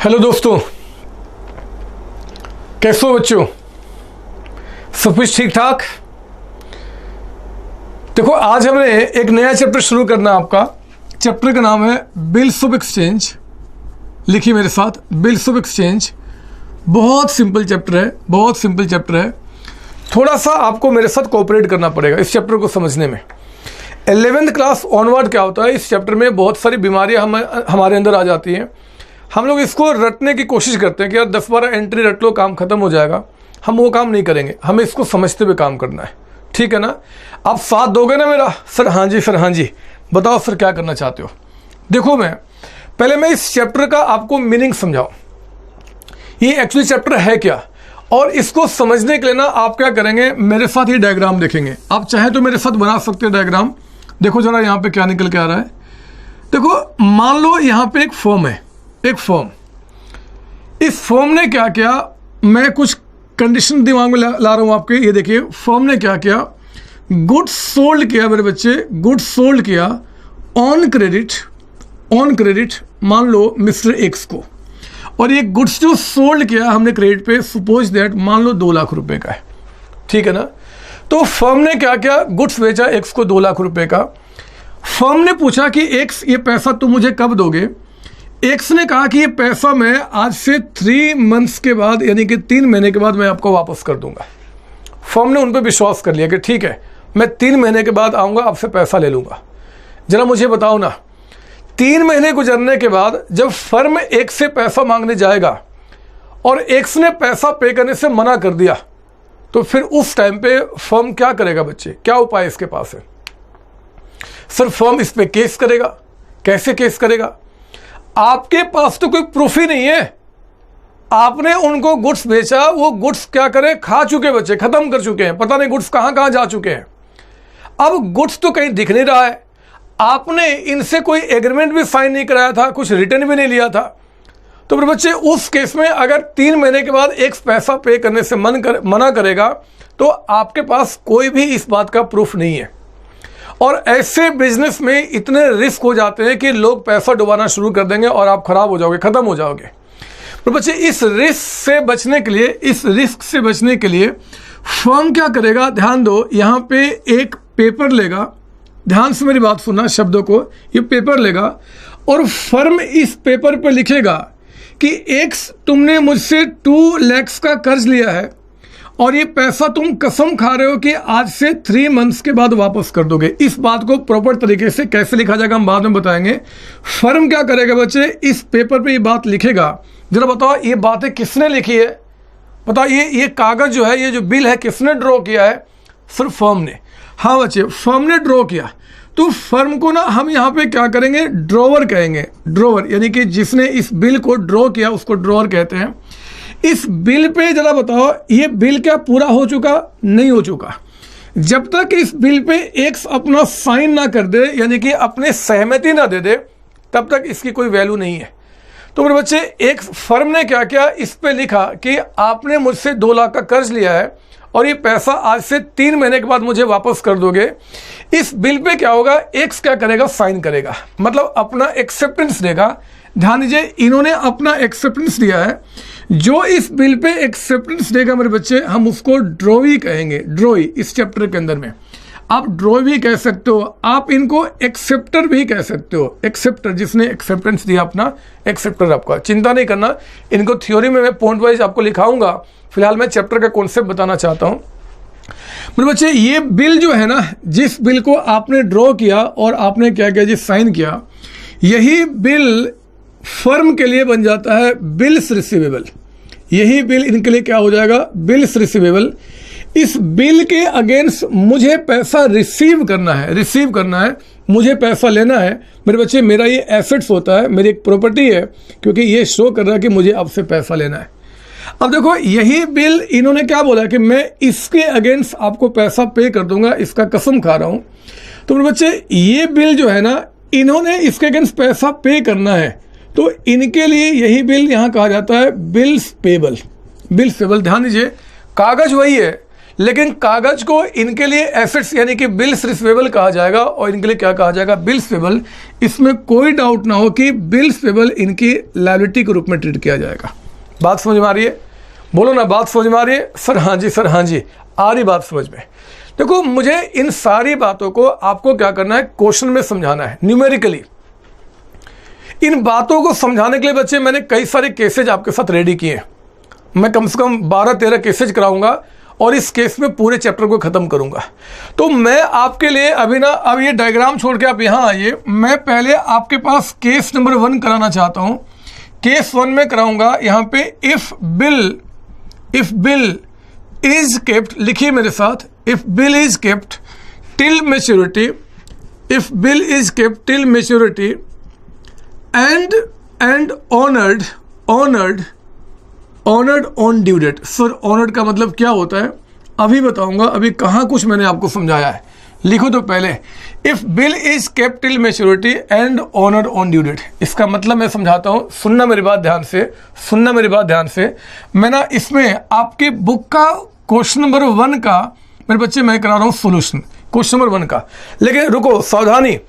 Hello दोस्तों, कैसे हो बच्चों? सब कुछ ठीक ठाक? देखो, आज हमने एक नया चैप्टर शुरू करना है आपका। चैप्टर का नाम है बिल्स ऑफ एक्सचेंज। लिखिए मेरे साथ, बिल्स ऑफ एक्सचेंज। बहुत सिंपल चैप्टर है, बहुत सिंपल चैप्टर है। थोड़ा सा आपको मेरे साथ कोऑपरेट करना पड़ेगा इस चैप्टर को समझने में। 11th क्लास ऑनवर्ड क्या होता है, इस चैप्टर में बहुत सारी बीमारियां हमारे अंदर आ जाती हैं। हम लोग इसको रटने की कोशिश करते हैं कि यार 10-12 एंट्री रट लो, काम खत्म हो जाएगा। हम वो काम नहीं करेंगे, हमें इसको समझते हुए काम करना है। ठीक है ना? आप साथ दोगे ना मेरा? सर हाँ जी, सर हाँ जी। बताओ सर क्या करना चाहते हो? देखो, पहले मैं इस चैप्टर का आपको मीनिंग समझाऊं। ये एक्चुअली चैप्टर है क्या, और इसको समझने के लिए ना आप क्या करेंगे, मेरे साथ ये डायग्राम देखेंगे। आप चाहे तो मेरे साथ बना सकते हो डायग्राम। देखो जरा यहाँ पे क्या निकल के आ रहा है। देखो, मान लो यहाँ पे एक फॉर्म है, एक फॉर्म। इस फॉर्म ने क्या किया, मैं कुछ कंडीशन दिमाग में ला रहा हूं आपके। ये देखिए, फॉर्म ने क्या किया, गुड्स सोल्ड किया मेरे बच्चे, गुड्स सोल्ड किया ऑन क्रेडिट, ऑन क्रेडिट मान लो मिस्टर एक्स को। और ये गुड्स जो सोल्ड किया हमने क्रेडिट पे, सपोज दैट मान लो 2 लाख रुपए का है। ठीक है ना? तो फर्म ने क्या किया, गुड्स बेचा एक्स को 2 लाख रुपए का। फर्म ने पूछा कि एक्स, ये पैसा तुम मुझे कब दोगे? एक्स ने कहा कि ये पैसा मैं आज से 3 मंथ्स के बाद, यानी कि 3 महीने के बाद मैं आपको वापस कर दूंगा। फर्म ने उन पर विश्वास कर लिया कि ठीक है, मैं 3 महीने के बाद आऊँगा, आपसे पैसा ले लूँगा। जरा मुझे बताओ ना, 3 महीने गुजरने के बाद जब फर्म एक्स से पैसा मांगने जाएगा और एक्स ने पैसा पे करने से मना कर दिया, तो फिर उस टाइम पे फर्म क्या करेगा बच्चे? क्या उपाय इसके पास है? सर फर्म इस पे केस करेगा। कैसे केस करेगा? आपके पास तो कोई प्रूफ ही नहीं है। आपने उनको गुड्स बेचा, वो गुड्स क्या करे, खा चुके बच्चे, खत्म कर चुके हैं, पता नहीं गुड्स कहां कहां जा चुके हैं। अब गुड्स तो कहीं दिख नहीं रहा है। आपने इनसे कोई एग्रीमेंट भी साइन नहीं कराया था, कुछ रिटर्न भी नहीं लिया था। तो फिर बच्चे उस केस में अगर 3 महीने के बाद एक पैसा पे करने से मना करेगा, तो आपके पास कोई भी इस बात का प्रूफ नहीं है। और ऐसे बिजनेस में इतने रिस्क हो जाते हैं कि लोग पैसा डुबाना शुरू कर देंगे और आप खराब हो जाओगे, खत्म हो जाओगे। तो बच्चे इस रिस्क से बचने के लिए, इस रिस्क से बचने के लिए फर्म क्या करेगा, ध्यान दो। यहाँ पे एक पेपर लेगा, ध्यान से मेरी बात सुनना, शब्दों को। ये पेपर लेगा और फर्म इस पेपर पे लिखेगा कि एक्स, तुमने मुझसे 2 लाख का कर्ज लिया है और ये पैसा तुम कसम खा रहे हो कि आज से 3 मंथ्स के बाद वापस कर दोगे। इस बात को प्रॉपर तरीके से कैसे लिखा जाएगा हम बाद में बताएंगे। फर्म क्या करेगा बच्चे, इस पेपर पे ये बात लिखेगा। जरा बताओ, ये बातें किसने लिखी है? बताओ, ये कागज जो है, ये जो बिल है, किसने ड्रॉ किया है? सिर्फ फर्म ने। हाँ बच्चे, फर्म ने ड्रॉ किया। तो फर्म को ना हम यहाँ पे क्या करेंगे, ड्रॉवर कहेंगे। ड्रॉवर यानी कि जिसने इस बिल को ड्रॉ किया उसको ड्रॉवर कहते हैं। इस बिल पे जरा बताओ, ये बिल क्या पूरा हो चुका? नहीं हो चुका। जब तक इस बिल पे एक्स अपना साइन ना कर दे, यानी कि अपने सहमति ना दे दे, तब तक इसकी कोई वैल्यू नहीं है। तो मेरे बच्चे, एक फर्म ने क्या किया, इस पे लिखा कि आपने मुझसे 2 लाख का कर्ज लिया है और ये पैसा आज से 3 महीने के बाद मुझे वापस कर दोगे। इस बिल पे क्या होगा, एक्स क्या करेगा, साइन करेगा, मतलब अपना एक्सेप्टेंस देगा। ध्यान दीजिए, इन्होंने अपना एक्सेप्टेंस दिया है। जो इस बिल पे एक्सेप्टेंस देगा मेरे बच्चे, हम उसको ड्रॉवी कहेंगे। ड्रॉवी इस चैप्टर के अंदर में आप ड्रॉवी कह सकते हो, आप इनको एक्सेप्टर भी कह सकते हो। एक्सेप्टर, जिसने एक्सेप्टेंस दिया अपना, एक्सेप्टर आपका। चिंता नहीं करना, इनको थ्योरी में मैं पॉइंट वाइज आपको लिखाऊंगा। फिलहाल मैं चैप्टर का कॉन्सेप्ट बताना चाहता हूँ मेरे बच्चे। ये बिल जो है ना, जिस बिल को आपने ड्रॉ किया और आपने क्या किया जी, साइन किया, यही बिल फर्म के लिए बन जाता है बिल्स रिसीवेबल। यही बिल इनके लिए क्या हो जाएगा, बिल्स रिसीवेबल। इस बिल के अगेंस्ट मुझे पैसा रिसीव करना है, रिसीव करना है, मुझे पैसा लेना है मेरे बच्चे। मेरा ये एसेट्स होता है, मेरी एक प्रॉपर्टी है, क्योंकि ये शो कर रहा है कि मुझे आपसे पैसा लेना है। अब देखो, यही बिल इन्होंने क्या बोला कि मैं इसके अगेंस्ट आपको पैसा पे कर दूंगा, इसका कसम खा रहा हूं। तो मेरे बच्चे, ये बिल जो है ना, इन्होंने इसके अगेंस्ट पैसा पे करना है, तो इनके लिए यही बिल यहां कहा जाता है बिल्स पेबल। बिल्स पेबल, ध्यान दीजिए, कागज वही है लेकिन कागज को इनके लिए एसेट्स यानी कि बिल्स रिसीवेबल कहा जाएगा और इनके लिए क्या कहा जाएगा, बिल्स पेबल। इसमें कोई डाउट ना हो कि बिल्स पेबल इनकी लायबिलिटी के रूप में ट्रीट किया जाएगा। बात समझ में आ रही है? बोलो ना, बात समझ में आ रही है? सर हाँ जी, सर हाँ जी, आ रही बात समझ में। देखो, मुझे इन सारी बातों को आपको क्या करना है, क्वेश्चन में समझाना है न्यूमेरिकली। इन बातों को समझाने के लिए बच्चे मैंने कई सारे केसेज आपके साथ रेडी किए हैं। मैं कम से कम 12-13 केसेज कराऊंगा और इस केस में पूरे चैप्टर को ख़त्म करूंगा। तो मैं आपके लिए अभी ना, अब ये डायग्राम छोड़ के आप यहाँ आइए। मैं पहले आपके पास केस नंबर 1 कराना चाहता हूँ। केस 1 में कराऊंगा यहाँ पे इफ़ बिल इज केप्ट, लिखिए मेरे साथ, if bill is kept till maturity, if bill is kept till maturity and honoured on due date. Sir honoured का मतलब क्या होता है अभी बताऊंगा, अभी कहाँ कुछ मैंने आपको समझाया है। लिखो तो पहले, if bill is kept till maturity and honoured on due date. इसका मतलब मैं समझाता हूँ, सुनना मेरी बात ध्यान से, सुनना मेरी बात ध्यान से। मैं ना इसमें आपकी बुक का क्वेश्चन नंबर 1 का मेरे बच्चे मैं करा रहा हूँ सोल्यूशन, क्वेश्चन नंबर 1 का। लेकिन रुको, सावधानी,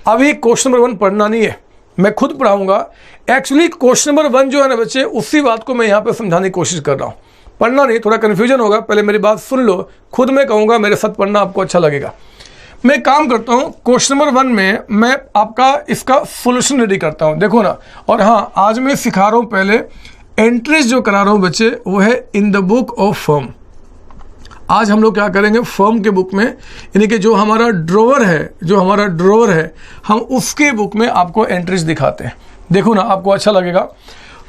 अभी क्वेश्चन नंबर 1 पढ़ना नहीं है, मैं खुद पढ़ाऊंगा। एक्चुअली क्वेश्चन नंबर 1 जो है ना बच्चे, उसी बात को मैं यहाँ पे समझाने की कोशिश कर रहा हूँ। पढ़ना नहीं, थोड़ा कन्फ्यूजन होगा, पहले मेरी बात सुन लो, खुद मैं कहूँगा, मेरे साथ पढ़ना आपको अच्छा लगेगा। मैं काम करता हूँ, क्वेश्चन नंबर 1 में मैं आपका इसका सोल्यूशन रेडी करता हूँ, देखो ना। और हाँ, आज मैं सिखा रहा हूँ, पहले एंट्रीज जो करा रहा हूँ बच्चे, वो है in the book of firm. आज हम लोग क्या करेंगे, फर्म के बुक में, यानी कि जो हमारा ड्रॉवर है, हम उसके बुक में आपको एंट्रीज दिखाते हैं। देखो ना, आपको अच्छा लगेगा।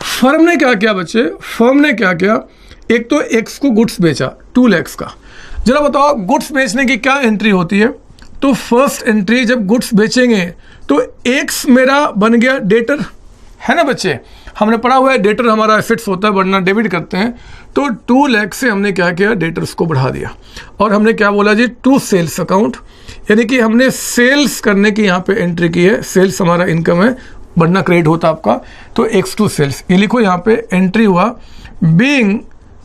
फर्म ने क्या किया बच्चे, फर्म ने क्या किया, एक तो एक्स को गुड्स बेचा 2 लाख का। जरा बताओ, गुड्स बेचने की क्या एंट्री होती है? तो फर्स्ट एंट्री, जब गुड्स बेचेंगे तो एक्स मेरा बन गया डेटर, है ना बच्चे? हमने पढ़ा हुआ है डेटर हमारा एसेट्स होता है, बढ़ना डेबिट करते हैं। तो 2 लाख से हमने क्या किया, डेटर्स को बढ़ा दिया और हमने क्या बोला जी, टू सेल्स अकाउंट, यानी कि हमने सेल्स करने की यहाँ पे एंट्री की है। सेल्स हमारा इनकम है, बढ़ना क्रेडिट होता आपका, तो एक्स टू सेल्स। ये लिखो यहाँ पे एंट्री हुआ, बीइंग,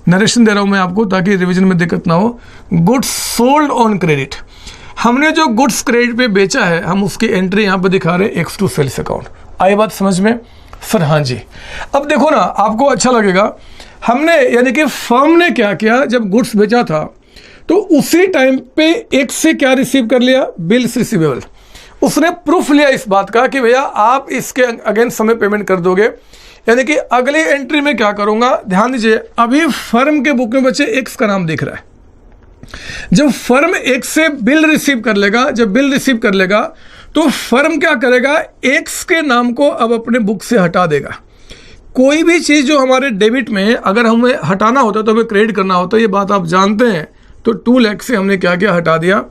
नरेशन दे रहा हूँ मैं आपको ताकि रिवीजन में दिक्कत ना हो, गुड्स सोल्ड ऑन क्रेडिट। हमने जो गुड्स क्रेडिट पे बेचा है, हम उसकी एंट्री यहाँ पे दिखा रहे हैं एक्स टू सेल्स अकाउंट। आई बात समझ में? सर हाँ जी। अब देखो ना, आपको अच्छा लगेगा, हमने यानी कि फर्म ने क्या किया, जब गुड्स बेचा था तो उसी टाइम पे एक से क्या रिसीव कर लिया, बिल्स रिसीवेबल। उसने प्रूफ लिया इस बात का कि भैया आप इसके अगेंस्ट समय पेमेंट कर दोगे। यानी कि अगली एंट्री में क्या करूंगा, ध्यान दीजिए, अभी फर्म के बुक में बच्चे एक्स का नाम दिख रहा है। जब फर्म एक्स से बिल रिसीव कर लेगा, जब बिल रिसीव कर लेगा तो फर्म क्या करेगा, एक्स के नाम को अब अपने बुक से हटा देगा। कोई भी चीज़ जो हमारे डेबिट में अगर हमें हटाना होता तो हमें क्रेडिट करना होता, ये बात आप जानते हैं। तो 2 लाख से हमने क्या किया, हटा दिया।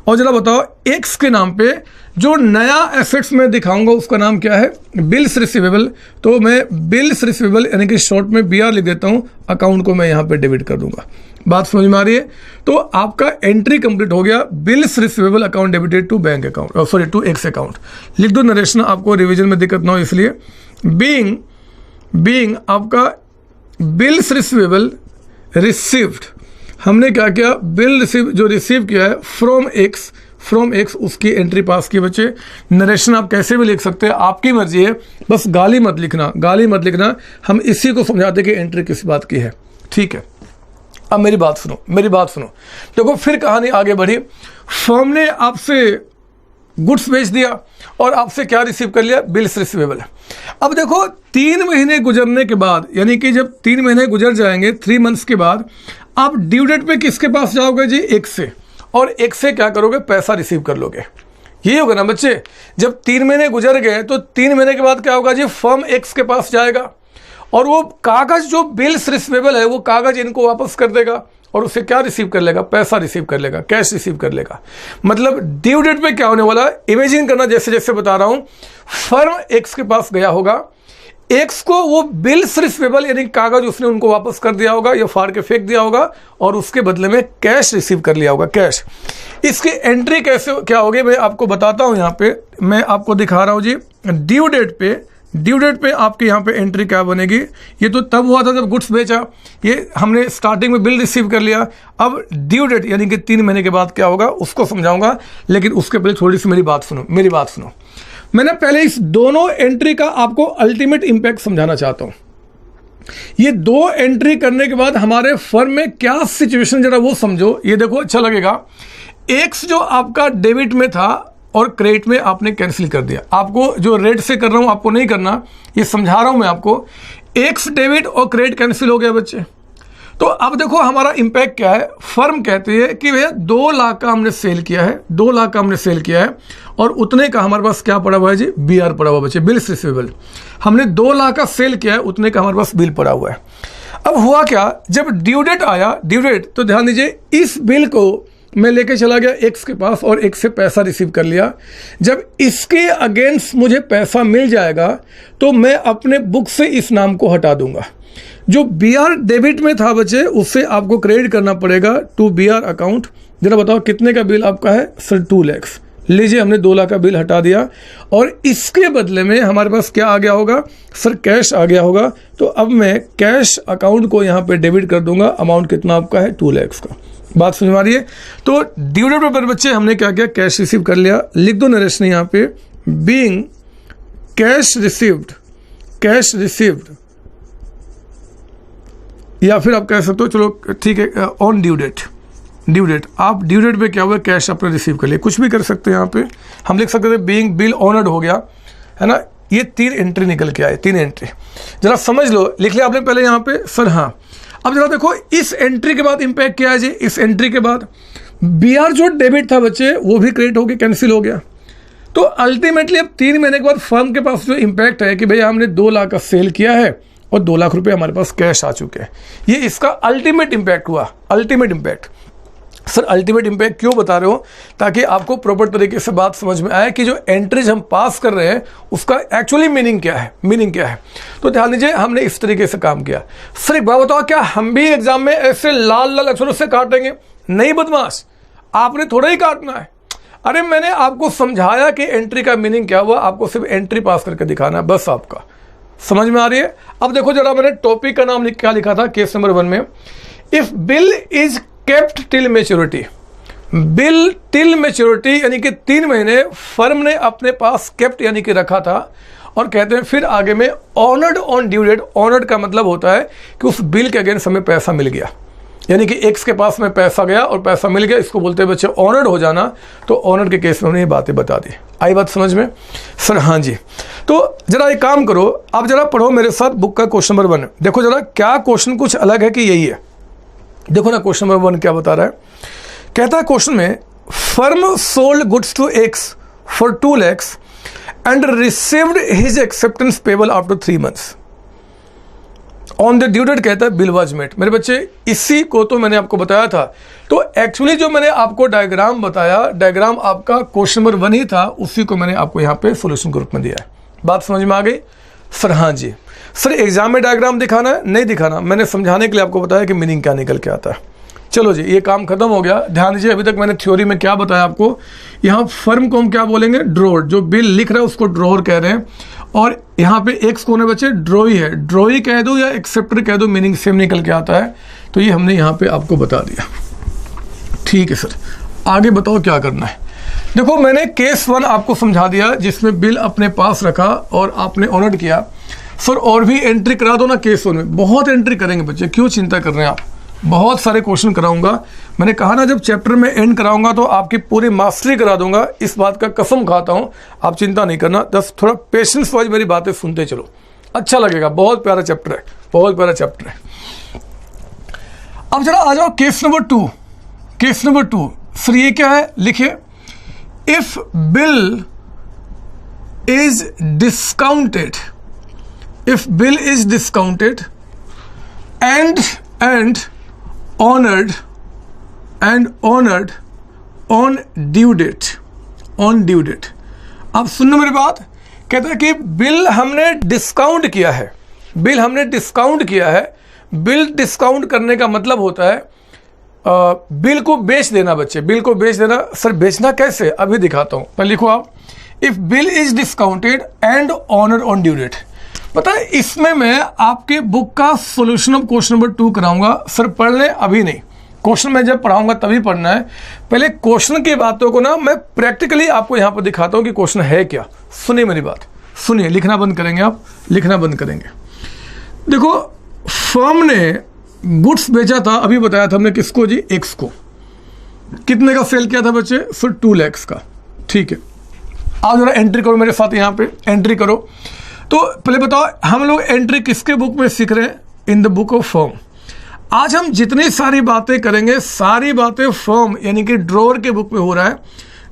और जरा बताओ, एक्स के नाम पे जो नया एसेट्स में दिखाऊंगा उसका नाम क्या है, बिल्स रिसीवेबल। तो मैं बिल्स रिसीवेबल यानी कि शॉर्ट में BR लिख देता हूँ, अकाउंट को मैं यहाँ पे डेबिट कर दूंगा। बात समझ में आ रही है? तो आपका एंट्री कंप्लीट हो गया, bills receivable account debited to bank account, sorry to X account. लिख दो नरेशन, आपको रिविजन में दिक्कत ना हो इसलिए। बीइंग आपका बिल्स रिसीवेबल रिसीव्ड, हमने क्या किया, बिल रिसीव जो रिसीव किया है फ्रॉम एक्स, उसकी एंट्री पास की बच्चे। नरेशन आप कैसे भी लिख सकते हैं, आपकी मर्जी है, बस गाली मत लिखना। हम इसी को समझाते कि एंट्री किस बात की है, ठीक है? अब मेरी बात सुनो। देखो फिर कहानी आगे बढ़ी। फर्म ने आपसे गुड्स बेच दिया और आपसे क्या रिसीव कर लिया, बिल्स रिसीवेबल। अब देखो 3 महीने गुजरने के बाद, यानी कि जब 3 महीने गुजर जाएंगे, 3 मंथ्स के बाद आप ड्यू डेट पे किसके पास जाओगे जी, एक्स से, और एक्स से क्या करोगे, पैसा रिसीव कर लोगे। यही होगा ना बच्चे? जब 3 महीने गुजर गए तो 3 महीने के बाद क्या होगा जी, फर्म एक्स के पास जाएगा और वो कागज जो बिल्स रिसीवेबल है वो कागज इनको वापस कर देगा और उससे क्या रिसीव कर लेगा, पैसा रिसीव कर लेगा, कैश रिसीव कर लेगा। मतलब ड्यू डेट पे क्या होने वाला, इमेजिन करना, जैसे जैसे बता रहा हूं, फर्म एक्स के पास गया होगा, एक्स को वो बिल्स रिसीवेबल यानी कागज उसने उनको वापस कर दिया होगा या फाड़ के फेंक दिया होगा और उसके बदले में कैश रिसीव कर लिया होगा, कैश। इसकी एंट्री कैसे क्या होगी मैं आपको बताता हूं। यहाँ पे मैं आपको दिखा रहा हूं जी, ड्यू डेट पे ड्यू डेट पे आपके यहाँ पे एंट्री क्या बनेगी? ये तो तब हुआ था जब गुड्स बेचा, ये हमने स्टार्टिंग में बिल रिसीव कर लिया। अब ड्यू डेट यानी कि 3 महीने के बाद क्या होगा उसको समझाऊंगा, लेकिन उसके पहले थोड़ी सी मेरी बात सुनो। मैंने पहले इस दोनों एंट्री का आपको अल्टीमेट इंपैक्ट समझाना चाहता हूँ। ये 2 एंट्री करने के बाद हमारे फर्म में क्या सिचुएशन, जरा वो समझो। ये देखो, अच्छा लगेगा। एक्स जो आपका डेबिट में था और क्रेडिट में आपने कैंसिल कर दिया। आपको जो रेट से कर रहा हूं आपको नहीं करना, ये समझा रहा हूं मैं आपको। एक्स डेबिट और क्रेडिट कैंसिल हो गया बच्चे। तो अब देखो हमारा इंपैक्ट क्या है। फर्म कहती है कि भैया 2 लाख का हमने सेल किया है, 2 लाख का हमने सेल किया है और उतने का हमारे पास क्या पड़ा हुआ है जी? BR पड़ा हुआ बच्चे, बिल्स रिसीवेबल। हमने 2 लाख का सेल किया है, उतने का हमारे पास बिल पड़ा हुआ है। अब हुआ क्या, जब ड्यू डेट आया, ड्यू डेट, तो ध्यान दीजिए, इस बिल को मैं लेके चला गया एक्स के पास और एक्स से पैसा रिसीव कर लिया। जब इसके अगेंस्ट मुझे पैसा मिल जाएगा तो मैं अपने बुक से इस नाम को हटा दूंगा। जो BR डेबिट में था बच्चे, उससे आपको क्रेडिट करना पड़ेगा टू BR अकाउंट। जरा बताओ कितने का बिल आपका है? सर 2 लाख। लीजिए, हमने 2 लाख का बिल हटा दिया और इसके बदले में हमारे पास क्या आ गया होगा? सर कैश आ गया होगा। तो अब मैं कैश अकाउंट को यहाँ पे डेबिट कर दूंगा। अमाउंट कितना आपका है? 2 लाख का। बात समझ में आ रही है? तो ड्यू डेट पर बच्चे हमने क्या किया? कैश रिसीव कर लिया। लिख दो नरेश ने यहाँ पे, बीइंग कैश रिसीव्ड, या फिर आप कह सकते हो, चलो ठीक है, ऑन ड्यू डेट। आप ड्यू डेट पे क्या हुआ? कैश आपने रिसीव कर लिया। कुछ भी कर सकते हैं यहाँ पे, हम लिख सकते थे बीइंग बिल ऑनर्ड हो गया, है ना। ये 3 एंट्री निकल के आए, 3 एंट्री। जरा समझ लो, लिख लिया आपने पहले यहाँ पे? सर हाँ। अब जरा देखो, इस एंट्री के बाद इंपैक्ट क्या है जी? इस एंट्री के बाद BR जो डेबिट था बच्चे, वो भी क्रेडिट हो गया, कैंसिल हो गया। तो अल्टीमेटली अब 3 महीने के बाद फर्म के पास जो इंपैक्ट है कि भैया हमने 2 लाख का सेल किया है और 2 लाख रुपए हमारे पास कैश आ चुके हैं। ये इसका अल्टीमेट इंपैक्ट हुआ, ultimate impact. Sir ultimate impact क्यों बता रहे हो? ताकि आपको प्रॉपर तरीके से बात समझ में आए कि जो एंट्रीज हम पास कर रहे हैं उसका एक्चुअली मीनिंग क्या है। तो ध्यान दीजिए, हमने इस तरीके से काम किया। सर एक बात बताओ, क्या हम भी एग्जाम में ऐसे लाल लाल अक्षरों से काटेंगे? नहीं बदमाश, आपने थोड़ा ही काटना है। अरे मैंने आपको समझाया कि एंट्री का मीनिंग क्या हुआ, आपको सिर्फ एंट्री पास करके दिखाना है बस। आपका समझ में आ रही है? अब देखो जरा, मैंने टॉपिक का नाम क्या लिखा था केस नंबर 1 में? If bill is kept till maturity. Bill till maturity यानी कि 3 महीने फर्म ने अपने पास केप्ट यानी कि रखा था, और कहते हैं फिर आगे में honoured on due date. Honoured का मतलब होता है कि उस बिल के अगेंस्ट हमें पैसा मिल गया, यानी कि एक्स के पास में पैसा गया और पैसा मिल गया, इसको बोलते हैं बच्चे ऑनर्ड हो जाना। तो ऑनर्ड के केस में उन्हें ये बातें बता दी। आई बात समझ में? सर हाँ जी। तो जरा एक काम करो, आप जरा पढ़ो मेरे साथ बुक का क्वेश्चन नंबर 1। देखो जरा क्या क्वेश्चन कुछ अलग है कि यही है। देखो ना क्वेश्चन नंबर 1 क्या बता रहा है। कहता है क्वेश्चन में, firm sold goods to X for 2 lakh and received his acceptance payable after 3 months on the due date. कहता है बिल वाज मेट। मेरे बच्चे इसी को तो मैंने आपको बताया था। तो एक्चुअली जो मैंने आपको डायग्राम बताया, डायग्राम आपका क्वेश्चन नंबर 1 ही था, उसी को मैंने आपको यहाँ पे सॉल्यूशन ग्रुप में दिया है। बात समझ में आ गई? सर हाँ जी। सर एग्जाम में डायग्राम दिखाना है? नहीं दिखाना, मैंने समझाने के लिए आपको बताया कि मीनिंग क्या निकल के आता है। चलो जी, ये काम खत्म हो गया। ध्यान दीजिए, अभी तक मैंने थ्योरी में क्या बताया आपको। यहाँ फर्म को हम क्या बोलेंगे? ड्रोर। जो बिल लिख रहा है उसको ड्रोर कह रहे हैं। और यहाँ पे एक्स कौन है बच्चे? ड्रोई है। ड्रोई कह दो या एक्सेप्टर कह दो, मीनिंग सेम निकल के आता है। तो ये हमने यहाँ पे आपको बता दिया। ठीक है सर, आगे बताओ क्या करना है। देखो मैंने केस 1 आपको समझा दिया, जिसमें बिल अपने पास रखा और आपने ऑनर्ड किया। सर और भी एंट्री करा दो ना केस 1 में। बहुत एंट्री करेंगे बच्चे, क्यों चिंता कर रहे हैं आप? बहुत सारे क्वेश्चन कराऊंगा। मैंने कहा ना, जब चैप्टर में एंड कराऊंगा तो आपकी पूरी मास्टरी करा दूंगा, इस बात का कसम खाता हूं। आप चिंता नहीं करना, बस थोड़ा पेशेंस वाइज मेरी बातें सुनते चलो, अच्छा लगेगा। बहुत प्यारा चैप्टर है, बहुत प्यारा चैप्टर है। अब जरा आ जाओ case number 2। Case number 2 sir ये क्या है? लिखिए, if bill is discounted, if bill is discounted and honored on due date, on due date। अब सुनना मेरी बात। कहता है कि बिल हमने डिस्काउंट किया है, बिल हमने डिस्काउंट किया है। बिल डिस्काउंट करने का मतलब होता है बिल को बेच देना बच्चे, बिल को बेच देना। सर बेचना कैसे? अभी दिखाता हूं। पर लिखो आप, if bill is discounted and honoured on due date. पता है इसमें मैं आपके बुक का सॉल्यूशन ऑफ क्वेश्चन नंबर 2 कराऊंगा। सर पढ़ लें, अभी नहीं, क्वेश्चन मैं जब पढ़ाऊंगा तभी पढ़ना है। पहले क्वेश्चन की बातों को ना मैं प्रैक्टिकली आपको यहाँ पर दिखाता हूँ कि क्वेश्चन है क्या। सुनिए मेरी बात, सुनिए, लिखना बंद करेंगे आप, लिखना बंद करेंगे। देखो फर्म ने गुड्स बेचा था, अभी बताया था हमने किसको जी, एक्स को। कितने का सेल किया था बच्चे, सर 2 लाख का। ठीक है, आप जरा एंट्री करो मेरे साथ, यहाँ पे एंट्री करो। तो पहले बताओ हम लोग एंट्री किसके बुक में सीख रहे हैं, in the book of firm. आज हम जितनी सारी बातें करेंगे सारी बातें फर्म यानी कि ड्रॉवर के बुक में हो रहा है।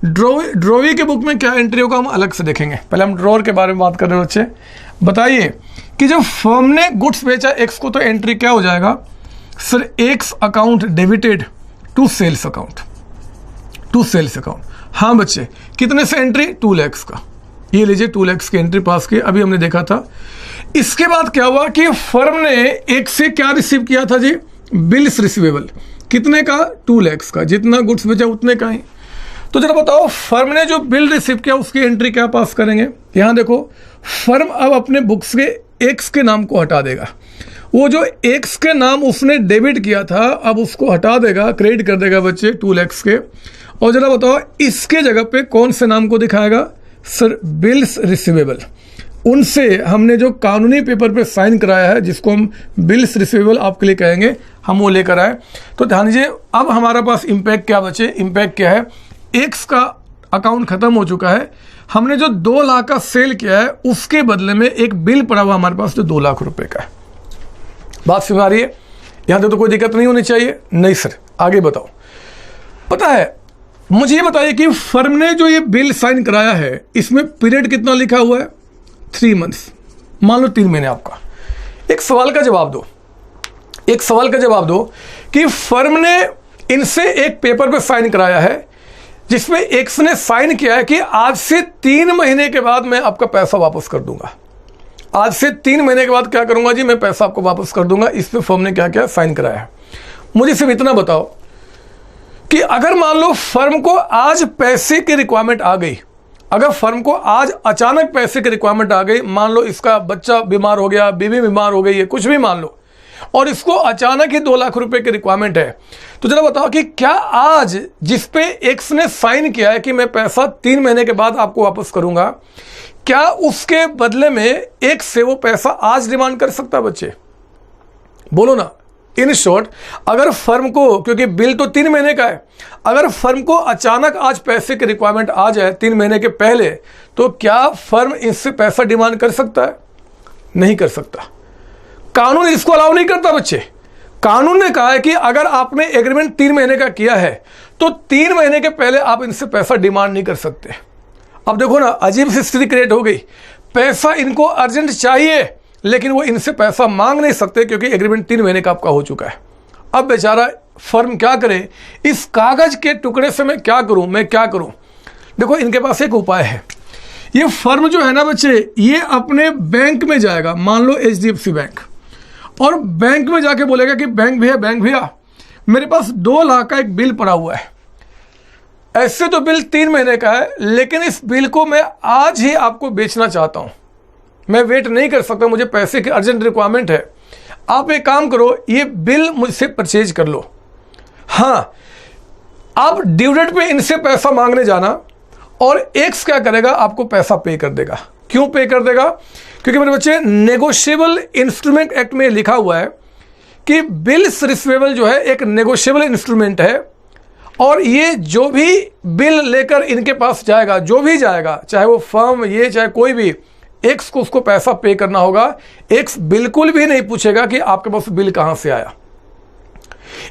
ड्रॉवी के बुक में क्या एंट्री होगा हम अलग से देखेंगे। पहले हम ड्रॉवर के बारे में बात कर रहे हैं बच्चे। बताइए कि जब फर्म ने गुड्स बेचा एक्स को तो एंट्री क्या हो जाएगा, sir X account debited to sales account, to sales account. हाँ बच्चे, कितने से एंट्री, 2 लाख का। ये लीजिए 2 लाख की एंट्री पास की, अभी हमने देखा था। इसके बाद क्या हुआ कि फर्म ने एक से क्या रिसीव किया था जी, बिल्स रिसीवेबल। कितने का, 2 लाख का। जितना गुड्स बेचा उतने का ही। तो जरा बताओ फर्म ने जो बिल रिसीव किया उसकी एंट्री क्या पास करेंगे। यहाँ देखो फर्म अब अपने बुक्स के एक्स के नाम को हटा देगा। वो जो एक्स के नाम उसने डेबिट किया था अब उसको हटा देगा, क्रेडिट कर देगा बच्चे 2 लाख के। और जरा बताओ इसके जगह पे कौन से नाम को दिखाएगा, सर बिल्स रिसीवेबल। उनसे हमने जो कानूनी पेपर पे साइन कराया है जिसको हम बिल्स रिसीवेबल आपके लिए कहेंगे, हम वो लेकर आए। तो ध्यान दीजिए अब हमारा पास इम्पैक्ट क्या बचे, इम्पैक्ट क्या है, एक्स का अकाउंट खत्म हो चुका है। हमने जो 2 लाख का सेल किया है उसके बदले में एक बिल पड़ा हुआ हमारे पास जो 2 लाख रुपए का है। बात समझ आ रही है, यहां तक तो कोई दिक्कत नहीं होनी चाहिए। नहीं सर, आगे बताओ। पता है मुझे ये बताइए कि फर्म ने जो ये बिल साइन कराया है इसमें पीरियड कितना लिखा हुआ है, 3 मंथ्स। मान लो 3 महीने आपका। एक सवाल का जवाब दो, एक सवाल का जवाब दो कि फर्म ने इनसे एक पेपर पे साइन कराया है जिसमें एक्स ने साइन किया है कि आज से 3 महीने के बाद मैं आपका पैसा वापस कर दूंगा। आज से 3 महीने के बाद क्या करूंगा जी, मैं पैसा आपको वापस कर दूंगा। इस पे फर्म ने क्या क्या साइन कराया है। मुझे सिर्फ इतना बताओ कि अगर मान लो फर्म को आज पैसे की रिक्वायरमेंट आ गई, अगर फर्म को आज अचानक पैसे की रिक्वायरमेंट आ गई, मान लो इसका बच्चा बीमार हो गया, बीवी बीमार हो गई है, कुछ भी मान लो, और इसको अचानक ही 2 लाख रुपए की रिक्वायरमेंट है, तो जरा बताओ कि क्या आज जिस पे एक्स ने साइन किया है कि मैं पैसा 3 महीने के बाद आपको वापस करूंगा, क्या उसके बदले में एक्स से वो पैसा आज डिमांड कर सकता है बच्चे? बोलो ना। इन शॉर्ट, अगर फर्म को, क्योंकि बिल तो 3 महीने का है, अगर फर्म को अचानक आज पैसे की रिक्वायरमेंट आ जाए 3 महीने के पहले, तो क्या फर्म इससे पैसा डिमांड कर सकता है? नहीं कर सकता। कानून इसको अलाउ नहीं करता बच्चे। कानून ने कहा है कि अगर आपने एग्रीमेंट 3 महीने का किया है तो 3 महीने के पहले आप इनसे पैसा डिमांड नहीं कर सकते। अब देखो ना, अजीब सी स्थिति क्रिएट हो गई। पैसा इनको अर्जेंट चाहिए लेकिन वो इनसे पैसा मांग नहीं सकते क्योंकि एग्रीमेंट 3 महीने का आपका हो चुका है। अब बेचारा फर्म क्या करे, इस कागज के टुकड़े से मैं क्या करूं, मैं क्या करूं? देखो इनके पास एक उपाय है। ये फर्म जो है ना बच्चे, ये अपने बैंक में जाएगा, मान लो HDFC बैंक, और बैंक में जाके बोलेगा कि बैंक भैया मेरे पास 2 लाख का एक बिल पड़ा हुआ है। ऐसे तो बिल 3 महीने का है लेकिन इस बिल को मैं आज ही आपको बेचना चाहता हूं, मैं वेट नहीं कर सकता, मुझे पैसे की अर्जेंट रिक्वायरमेंट है। आप एक काम करो, ये बिल मुझसे परचेज कर लो। हाँ, आप ड्यू डेट पे इनसे पैसा मांगने जाना और एक्स क्या करेगा, आपको पैसा पे कर देगा। क्यों पे कर देगा? क्योंकि मेरे बच्चे नेगोशिएबल इंस्ट्रूमेंट एक्ट में लिखा हुआ है कि बिल्स रिसीवेबल जो है एक नेगोशिएबल इंस्ट्रूमेंट है, और ये जो भी बिल लेकर इनके पास जाएगा, जो भी जाएगा, चाहे वो फर्म ये चाहे कोई भी, एक्स को उसको पैसा पे करना होगा। एक्स बिल्कुल भी नहीं पूछेगा कि आपके पास बिल कहां से आया।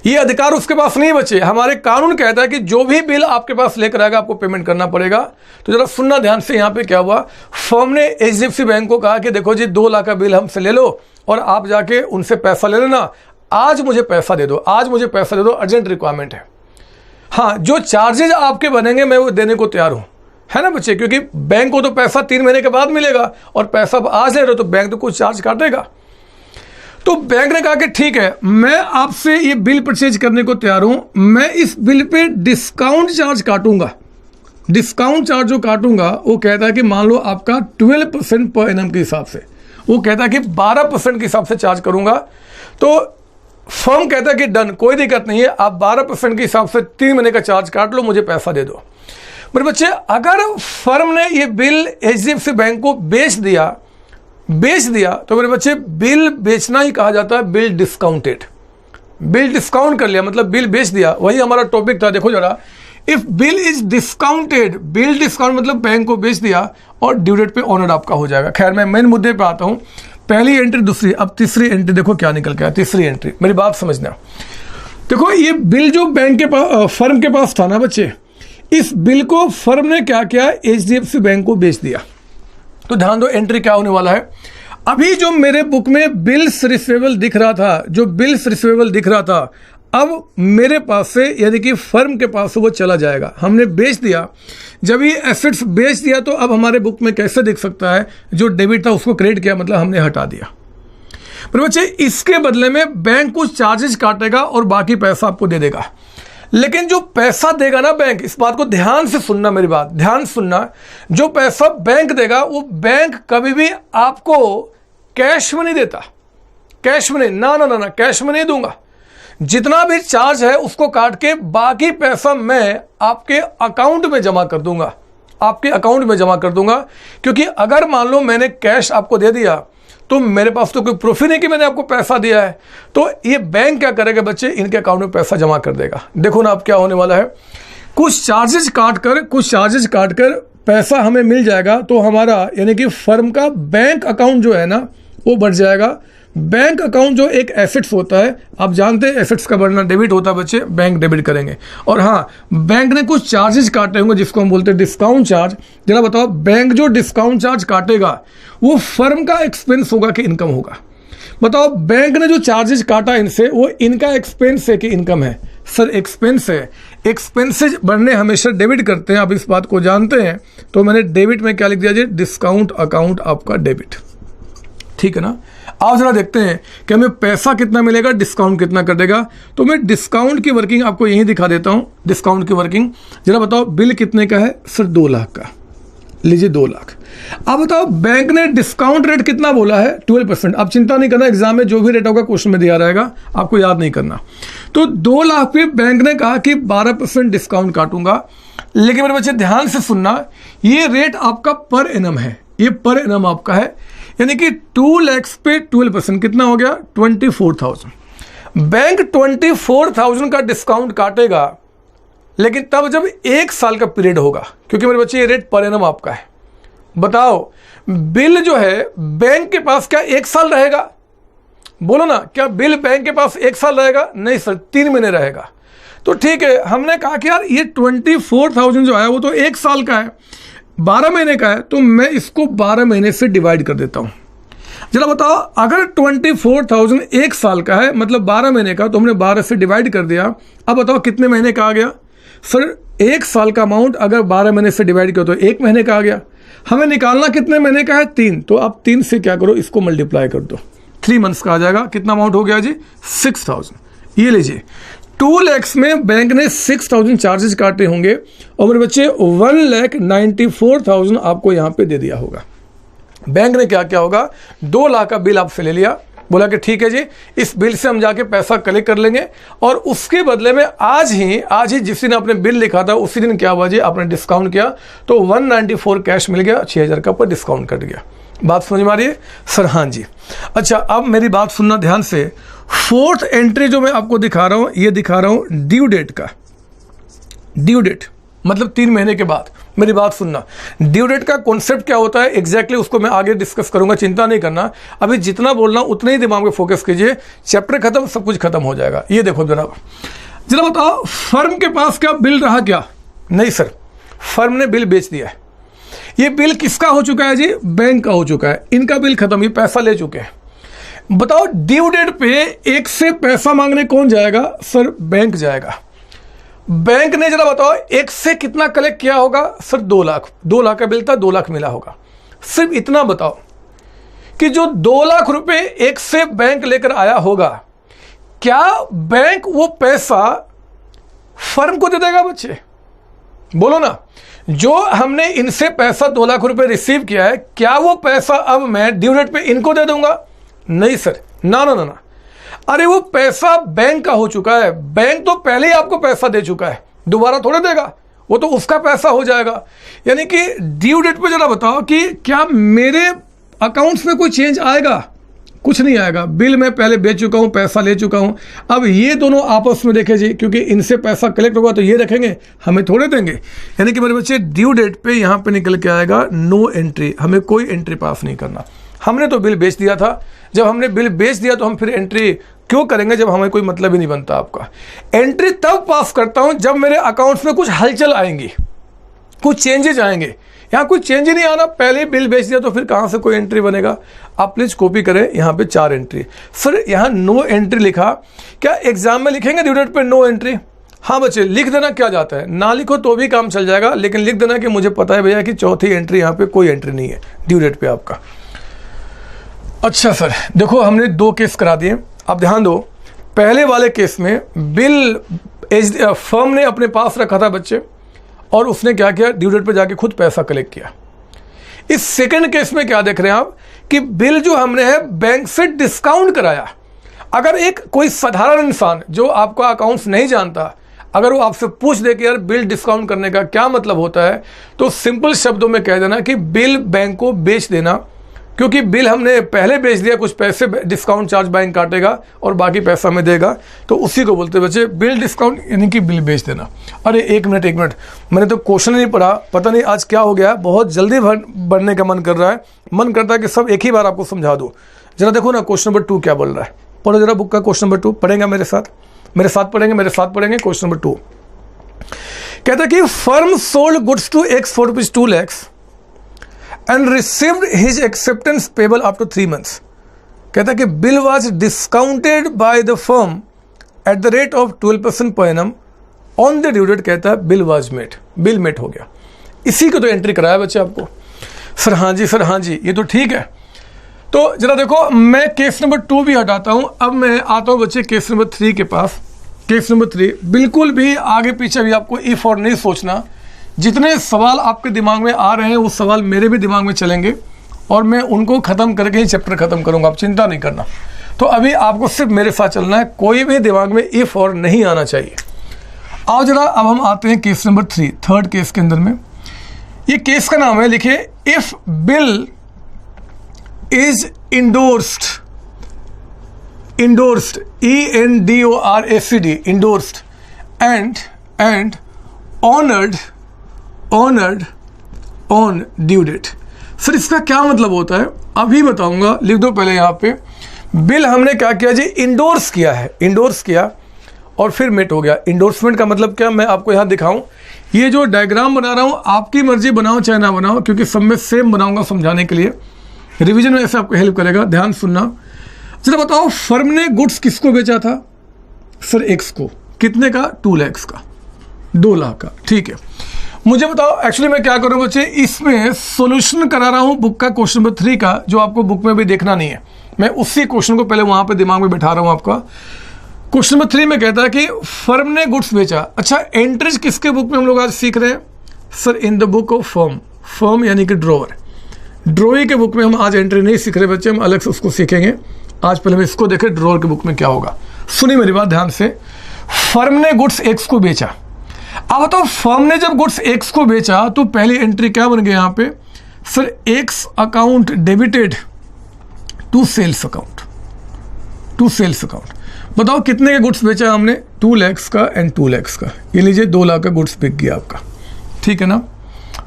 ये अधिकार उसके पास नहीं बचे। हमारे कानून कहता है कि जो भी बिल आपके पास लेकर आएगा आपको पेमेंट करना पड़ेगा। तो जरा सुनना ध्यान से, यहां पे क्या हुआ, फर्म ने HDFC बैंक को कहा कि देखो जी 2 लाख का बिल हमसे ले लो और आप जाके उनसे पैसा ले लेना, आज मुझे पैसा दे दो, आज मुझे पैसा दे दो, अर्जेंट रिक्वायरमेंट है। हाँ, जो चार्जेज आपके बनेंगे मैं वो देने को तैयार हूं, है ना बच्चे, क्योंकि बैंक को तो पैसा 3 महीने के बाद मिलेगा और पैसा आज ले रहे हो तो बैंक तो कुछ चार्ज काटेगा। तो बैंक ने कहा कि ठीक है, मैं आपसे ये बिल परचेज करने को तैयार हूं, मैं इस बिल पे डिस्काउंट चार्ज काटूंगा। डिस्काउंट चार्ज जो काटूंगा वो कहता है कि मान लो आपका 12% पर एनम के हिसाब से, वो कहता है कि 12% के हिसाब से चार्ज करूंगा। तो फर्म कहता है कि डन, कोई दिक्कत नहीं है, आप 12% के हिसाब से 3 महीने का चार्ज काट लो, मुझे पैसा दे दो। मेरे बच्चे, अगर फर्म ने ये बिल HDFC बैंक को बेच दिया तो मेरे बच्चे बिल बेचना ही कहा जाता है बिल डिस्काउंटेड। बिल डिस्काउंट कर लिया मतलब बिल बेच दिया, वही हमारा टॉपिक था। देखो जरा, if bill is discounted, bill discount मतलब बैंक को बेच दिया और ड्यू डेट पे ऑनर्ड आपका हो जाएगा। खैर मैं मेन मुद्दे पे आता हूं। पहली एंट्री, दूसरी, अब तीसरी एंट्री देखो क्या निकल के आया। तीसरी एंट्री, मेरी बात समझना। देखो ये बिल जो बैंक के पास, फर्म के पास था ना बच्चे, इस बिल को फर्म ने क्या किया, HDFC बैंक को बेच दिया। तो ध्यान दो एंट्री क्या होने वाला है। अभी जो मेरे बुक में बिल्स रिसीवेबल दिख रहा था, जो बिल्स रिसीवेबल दिख रहा था, अब मेरे पास से यानी कि फर्म के पास से वो चला जाएगा। हमने बेच दिया, जब ये एसेट्स बेच दिया तो अब हमारे बुक में कैसे दिख सकता है, जो डेबिट था उसको क्रेडिट किया, मतलब हमने हटा दिया। पर बच्चे इसके बदले में बैंक कुछ चार्जेस काटेगा और बाकी पैसा आपको दे देगा। लेकिन जो पैसा देगा ना बैंक, इस बात को ध्यान से सुनना, मेरी बात ध्यान सुनना, जो पैसा बैंक देगा वो बैंक कभी भी आपको कैश में नहीं देता। कैश में नहीं, ना कैश में नहीं दूंगा। जितना भी चार्ज है उसको काट के बाकी पैसा मैं आपके अकाउंट में जमा कर दूंगा, आपके अकाउंट में जमा कर दूंगा। क्योंकि अगर मान लो मैंने कैश आपको दे दिया तो मेरे पास तो कोई प्रूफ ही नहीं कि मैंने आपको पैसा दिया है। तो ये बैंक क्या करेगा बच्चे, इनके अकाउंट में पैसा जमा कर देगा। देखो ना अब क्या होने वाला है, कुछ चार्जेस काट कर पैसा हमें मिल जाएगा। तो हमारा यानी कि फर्म का बैंक अकाउंट जो है ना वो बढ़ जाएगा। बैंक अकाउंट जो एक एसेट्स होता है, आप जानते हैं एसेट्स का बढ़ना डेबिट होता है बच्चे, बैंक डेबिट करेंगे। और हाँ, बैंक ने कुछ चार्जेस काटे होंगे जिसको हम बोलते हैं डिस्काउंट चार्ज। जरा बताओ, बैंक जो डिस्काउंट चार्ज काटेगा वो फर्म का एक्सपेंस होगा कि इनकम होगा? बताओ, बैंक ने जो चार्जेस काटा इनसे, वो इनका एक्सपेंस है कि इनकम है? सर एक्सपेंस है। एक्सपेंसेज बढ़ने हमेशा डेबिट करते हैं, आप इस बात को जानते हैं। तो मैंने डेबिट में क्या लिख दिया जी, डिस्काउंट अकाउंट आपका डेबिट। ठीक है ना। आप जरा देखते हैं कि हमें पैसा कितना मिलेगा, डिस्काउंट कितना कर देगा। तो मैं डिस्काउंट की वर्किंग आपको यहीं दिखा देता हूं। डिस्काउंट की वर्किंग जरा बताओ, बिल कितने का है सर? 2 लाख का। लीजिए 2 लाख। अब बताओ, बैंक ने डिस्काउंट रेट कितना बोला है? 12%। आप चिंता नहीं करना, एग्जाम में जो भी रेट होगा क्वेश्चन में दिया रहेगा, आपको याद नहीं करना। तो 2 लाख पे बैंक ने कहा कि 12% डिस्काउंट काटूंगा। लेकिन मेरे बच्चे ध्यान से सुनना, ये रेट आपका पर एनम है, ये पर एनम आपका है। यानी कि 2 लाख पे 12% कितना हो गया? 24,000। बैंक 24,000 का डिस्काउंट काटेगा, लेकिन तब जब 1 साल का पीरियड होगा, क्योंकि मेरे बच्चे ये रेट पर एनम आपका है। बताओ, बिल जो है बैंक के पास क्या 1 साल रहेगा? बोलो ना, क्या बिल बैंक के पास 1 साल रहेगा? नहीं सर, 3 महीने रहेगा। तो ठीक है, हमने कहा कि यार ये 24,000 जो है वो तो 1 साल का है, 12 महीने का है, तो मैं इसको 12 महीने से डिवाइड कर देता हूं। जरा बताओ, अगर 24,000 1 साल का है मतलब 12 महीने का, तो हमने 12 से डिवाइड कर दिया। अब बताओ कितने महीने का आ गया? सर 1 साल का अमाउंट अगर 12 महीने से डिवाइड करो तो 1 महीने का आ गया। हमें निकालना कितने महीने का है? 3। तो आप 3 से क्या करो, इसको मल्टीप्लाई कर दो, 3 मंथ्स का आ जाएगा। कितना अमाउंट हो गया जी? 6,000। ये लीजिए, 2 लाख में बैंक ने 6,000 चार्जेस काटे होंगे और मेरे बच्चे 1,94,000 आपको यहां पे दे दिया होगा। बैंक ने क्या क्या होगा, 2 लाख का बिल आपसे ले लिया, बोला कि ठीक है जी, इस बिल से हम जाके पैसा कलेक्ट कर लेंगे। और उसके बदले में आज ही जिस दिन आपने बिल लिखा था उसी दिन क्या हुआ जी, आपने डिस्काउंट किया तो 194 कैश मिल गया, 6,000 का पर डिस्काउंट कट गया। बात समझ में आ रही है सर? हाँ जी। अच्छा, अब मेरी बात सुनना ध्यान से। 4th एंट्री जो मैं आपको दिखा रहा हूं, ये दिखा रहा हूं ड्यू डेट का। ड्यू डेट मतलब 3 महीने के बाद। मेरी बात सुनना, ड्यू डेट का कॉन्सेप्ट क्या होता है एग्जैक्टली उसको मैं आगे डिस्कस करूंगा, चिंता नहीं करना। अभी जितना बोलना उतना ही दिमाग में फोकस कीजिए, चैप्टर खत्म, सब कुछ खत्म हो जाएगा। ये देखो जनाब, जरा बताओ, फर्म के पास क्या बिल रहा क्या? नहीं सर, फर्म ने बिल बेच दिया है। ये बिल किसका हो चुका है जी? बैंक का हो चुका है। इनका बिल खत्म, ये पैसा ले चुके हैं। बताओ, ड्यू डेट पे 1 से पैसा मांगने कौन जाएगा? सर बैंक जाएगा। बैंक ने जरा बताओ 1 से कितना कलेक्ट किया होगा? सर 2 लाख। 2 लाख का बिल था, 2 लाख मिला होगा। सिर्फ इतना बताओ कि जो 2 लाख रुपए 1 से बैंक लेकर आया होगा, क्या बैंक वो पैसा फर्म को दे देगा बच्चे? बोलो ना, जो हमने इनसे पैसा 2 लाख रुपए रिसीव किया है, क्या वो पैसा अब मैं ड्यू डेट पे इनको दे दूंगा? नहीं सर, ना ना ना ना। अरे वो पैसा बैंक का हो चुका है, बैंक तो पहले ही आपको पैसा दे चुका है, दोबारा थोड़े देगा, वो तो उसका पैसा हो जाएगा। यानी कि ड्यू डेट पे जरा बताओ कि क्या मेरे अकाउंट्स में कोई चेंज आएगा? कुछ नहीं आएगा। बिल मैं पहले बेच चुका हूं, पैसा ले चुका हूं। अब ये दोनों आपस में देखे जी, क्योंकि इनसे पैसा कलेक्ट होगा तो ये रखेंगे, हमें थोड़े देंगे। यानी कि मेरे बच्चे ड्यू डेट पे यहां पे निकल के आएगा नो एंट्री, हमें कोई एंट्री पास नहीं करना। हमने तो बिल बेच दिया था, जब हमने बिल बेच दिया तो हम फिर एंट्री क्यों करेंगे जब हमें कोई मतलब ही नहीं बनता आपका। एंट्री तब पास करता हूं जब मेरे अकाउंट्स में कुछ हलचल आएंगी, कुछ चेंजेज आएंगे। यहाँ कोई चेंज ही नहीं आना, पहले ही बिल बेच दिया तो फिर कहाँ से कोई एंट्री बनेगा। आप प्लीज कॉपी करें, यहाँ पे 4 एंट्री। सर यहाँ नो एंट्री लिखा, क्या एग्जाम में लिखेंगे ड्यू डेट पे नो एंट्री? हाँ बच्चे, लिख देना, क्या जाता है, ना लिखो तो भी काम चल जाएगा, लेकिन लिख देना कि मुझे पता है भैया कि चौथी एंट्री यहाँ पे कोई एंट्री नहीं है ड्यू डेट पे आपका। अच्छा सर देखो, हमने 2 केस करा दिए। अब ध्यान दो, पहले वाले केस में बिल फर्म ने अपने पास रखा था बच्चे, और उसने क्या किया, ड्यू डेट पे जाके खुद पैसा कलेक्ट किया। इस सेकंड केस में क्या देख रहे हैं आप कि बिल जो हमने है बैंक से डिस्काउंट कराया। अगर एक कोई साधारण इंसान जो आपका अकाउंट्स नहीं जानता, अगर वो आपसे पूछ दे कि यार बिल डिस्काउंट करने का क्या मतलब होता है, तो सिंपल शब्दों में कह देना कि बिल बैंक को बेच देना, क्योंकि बिल हमने पहले बेच दिया, कुछ पैसे डिस्काउंट चार्ज बैंक काटेगा और बाकी पैसा में देगा, तो उसी को बोलते बच्चे बिल डिस्काउंट, यानी कि बिल बेच देना। अरे एक मिनट, मैंने तो क्वेश्चन नहीं पढ़ा, पता नहीं आज क्या हो गया, बहुत जल्दी बढ़ने का मन कर रहा है, मन करता है कि सब एक ही बार आपको समझा दूँ। जरा देखो ना क्वेश्चन नंबर 2 क्या बोल रहा है, पढ़ो जरा बुक का क्वेश्चन नंबर 2, पढ़ेंगे मेरे साथ पढ़ेंगे। क्वेश्चन नंबर 2 कहता है कि firm sold goods to X for ₹2 lakhs and received his acceptance payable after 3 months. कहता है कि bill was discounted by the firm at the rate of 12% per annum on the due date. कहता है bill was met, bill met हो गया। इसी को तो एंट्री कराया बच्चे आपको। सर हाँ जी ये तो ठीक है। तो जरा देखो, मैं केस नंबर 2 भी हटाता हूं, अब मैं आता हूं बच्चे केस नंबर 3 के पास। केस नंबर 3 बिल्कुल भी आगे पीछे भी आपको इफ और नहीं सोचना। जितने सवाल आपके दिमाग में आ रहे हैं वो सवाल मेरे भी दिमाग में चलेंगे, और मैं उनको ख़त्म करके ही चैप्टर ख़त्म करूंगा, आप चिंता नहीं करना। तो अभी आपको सिर्फ मेरे साथ चलना है, कोई भी दिमाग में इफ और नहीं आना चाहिए। आओ जरा, अब हम आते हैं केस नंबर 3, थर्ड केस के अंदर में। ये केस का नाम है, लिखिए, if bill is endorsed, ENDORSED, endorsed and honoured on due date. Sir इसका क्या मतलब होता है, अभी बताऊंगा, लिख दो पहले यहाँ पे। बिल हमने क्या किया जी, इंडोर्स किया और फिर मेट हो गया। इंडोर्समेंट का मतलब क्या, मैं आपको यहाँ दिखाऊं। ये जो डायग्राम बना रहा हूँ, आपकी मर्जी बनाओ चाहे ना बनाओ, क्योंकि सब में सेम बनाऊंगा समझाने के लिए, रिवीजन में ऐसे आपको हेल्प करेगा। ध्यान सुनना। चलो बताओ, फर्म ने गुड्स किसको बेचा था? सर एक्स को। कितने का? 2 lakhs का, 2 लाख का। ठीक है, मुझे बताओ, एक्चुअली मैं क्या करूँ बच्चे, इसमें सॉल्यूशन करा रहा हूँ बुक का क्वेश्चन नंबर 3 का, जो आपको बुक में भी देखना नहीं है। मैं उसी क्वेश्चन को पहले वहां पे दिमाग में बैठा रहा हूँ आपका। क्वेश्चन नंबर 3 में कहता है कि फर्म ने गुड्स बेचा। अच्छा, एंट्रीज किसके बुक में हम लोग आज सीख रहे हैं? Sir in the book of firm यानी कि ड्रॉवर। ड्रॉई के बुक में हम आज एंट्री नहीं सीख रहे बच्चे, हम अलग से उसको सीखेंगे। आज पहले हम इसको देखें, ड्रॉवर के बुक में क्या होगा। सुनिए मेरी बात ध्यान से। फर्म ने गुड्स एक्स को बेचा। अब बताओ, फर्म ने जब गुड्स एक्स को बेचा तो पहली एंट्री क्या बन गई यहाँ पे? Sir X account debited to sales account, बताओ कितने के गुड्स बेचा हमने? 2 lakhs का एंड 2 lakhs का। ये लीजिए 2 लाख का गुड्स बिक गया आपका, ठीक है ना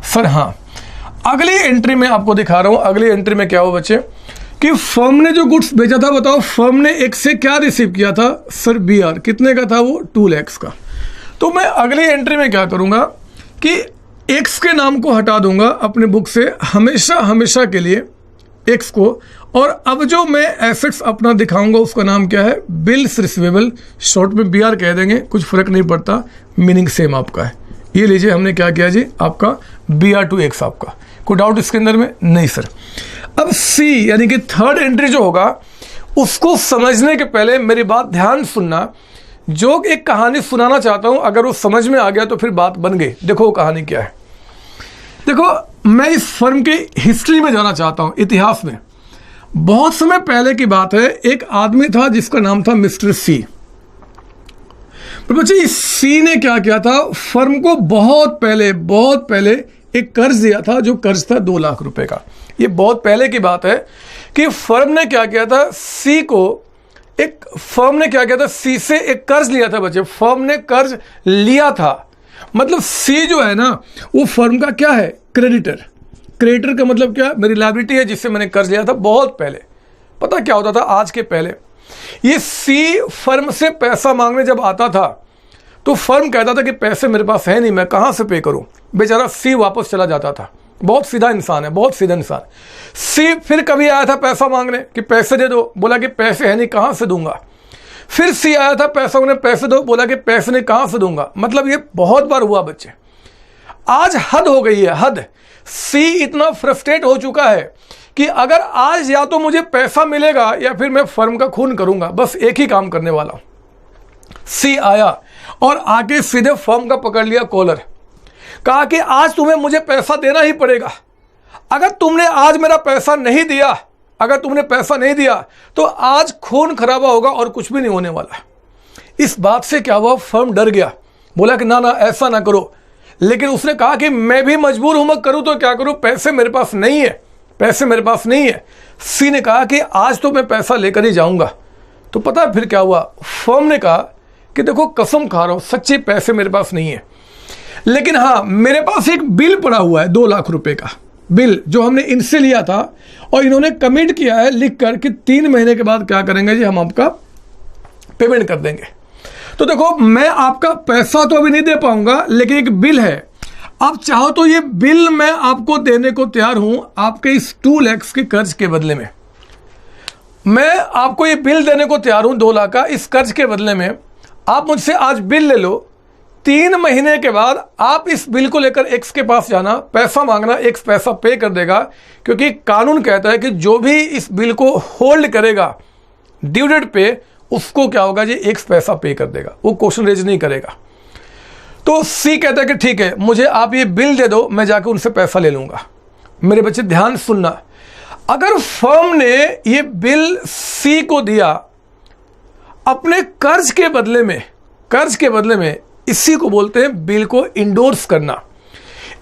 सर? हाँ, अगली एंट्री में आपको दिखा रहा हूं। अगली एंट्री में क्या हो बच्चे कि फर्म ने जो गुड्स बेचा था, बताओ फर्म ने एक से क्या रिसीव किया था? Sir BR। कितने का था वो? 2 lakhs का। तो मैं अगली एंट्री में क्या करूंगा कि एक्स के नाम को हटा दूंगा अपने बुक से हमेशा के लिए, एक्स को। और अब जो मैं एसेट्स अपना दिखाऊंगा उसका नाम क्या है? बिल्स रिसीवेबल, शॉर्ट में BR कह देंगे, कुछ फर्क नहीं पड़ता, मीनिंग सेम आपका है। ये लीजिए, हमने क्या किया जी, आपका BR to X आपका। कोई डाउट इसके अंदर में? नहीं सर। अब C यानी कि थर्ड एंट्री जो होगा, उसको समझने के पहले मेरी बात ध्यान सुनना। जोक एक कहानी सुनाना चाहता हूं, अगर वो समझ में आ गया तो फिर बात बन गई। देखो वो कहानी क्या है। देखो मैं इस फर्म की हिस्ट्री में जाना चाहता हूं, इतिहास में। बहुत समय पहले की बात है, एक आदमी था जिसका नाम था मिस्टर सी। पर बच्चे इस सी ने क्या किया था, फर्म को बहुत पहले एक कर्ज दिया था, जो कर्ज था 2 लाख रुपए का। ये बहुत पहले की बात है कि फर्म ने क्या किया था, सी से एक कर्ज लिया था। बच्चे फर्म ने कर्ज लिया था, मतलब सी जो है ना वो फर्म का क्या है, क्रेडिटर। क्रेडिटर का मतलब क्या, मेरी लायबिलिटी है जिससे मैंने कर्ज लिया था बहुत पहले। पता क्या होता था, आज के पहले ये सी फर्म से पैसा मांगने जब आता था तो फर्म कहता था कि पैसे मेरे पास है नहीं, मैं कहां से पे करूं। बेचारा सी वापस चला जाता था। बहुत सीधा इंसान है, बहुत सीधा इंसान। सी फिर कभी आया था पैसा मांगने कि पैसे दे दो, बोला कि पैसे है नहीं, कहां से दूंगा। फिर सी आया था पैसा मांगने, पैसे दो, बोला कि पैसे नहीं, कहां से दूंगा। मतलब ये बहुत बार हुआ बच्चे। आज हद हो गई है, हद। सी इतना फ्रस्ट्रेट हो चुका है कि अगर आज या तो मुझे पैसा मिलेगा या फिर मैं फर्म का खून करूंगा, बस एक ही काम करने वाला हूं। सी आया और आके सीधे फर्म का पकड़ लिया कॉलर, कहा कि आज तुम्हें मुझे पैसा देना ही पड़ेगा। अगर तुमने आज मेरा पैसा नहीं दिया, तो आज खून खराबा होगा और कुछ भी नहीं होने वाला। इस बात से क्या हुआ, फर्म डर गया, बोला कि ना ऐसा ना करो। लेकिन उसने कहा कि मैं भी मजबूर हूं, मैं करूं तो क्या करूं, पैसे मेरे पास नहीं है। सी ने कहा कि आज तो मैं पैसा लेकर ही जाऊंगा। तो पता है फिर क्या हुआ, फर्म ने कहा कि देखो कसम खा रहा हूं, सच्चे पैसे मेरे पास नहीं है, लेकिन हाँ मेरे पास एक बिल पड़ा हुआ है 2 लाख रुपए का बिल, जो हमने इनसे लिया था और इन्होंने कमिट किया है लिख कर कि 3 महीने के बाद क्या करेंगे जी, हम आपका पेमेंट कर देंगे। तो देखो मैं आपका पैसा तो अभी नहीं दे पाऊंगा, लेकिन एक बिल है, आप चाहो तो ये बिल मैं आपको देने को तैयार हूं, आपके इस 2 लाख के कर्ज के बदले में। मैं आपको ये बिल देने को तैयार हूं 2 लाख का, इस कर्ज के बदले में आप मुझसे आज बिल ले लो। 3 महीने के बाद आप इस बिल को लेकर एक्स के पास जाना, पैसा मांगना, एक्स पैसा पे कर देगा, क्योंकि कानून कहता है कि जो भी इस बिल को होल्ड करेगा ड्यू डेट पे, उसको क्या होगा जी, एक्स पैसा पे कर देगा, वो क्वेश्चन रेज नहीं करेगा। तो सी कहता है कि ठीक है, मुझे आप ये बिल दे दो, मैं जाकर उनसे पैसा ले लूंगा। मेरे बच्चे ध्यान सुनना, अगर फर्म ने ये बिल सी को दिया अपने कर्ज के बदले में, इसी को बोलते हैं बिल को इंडोर्स करना।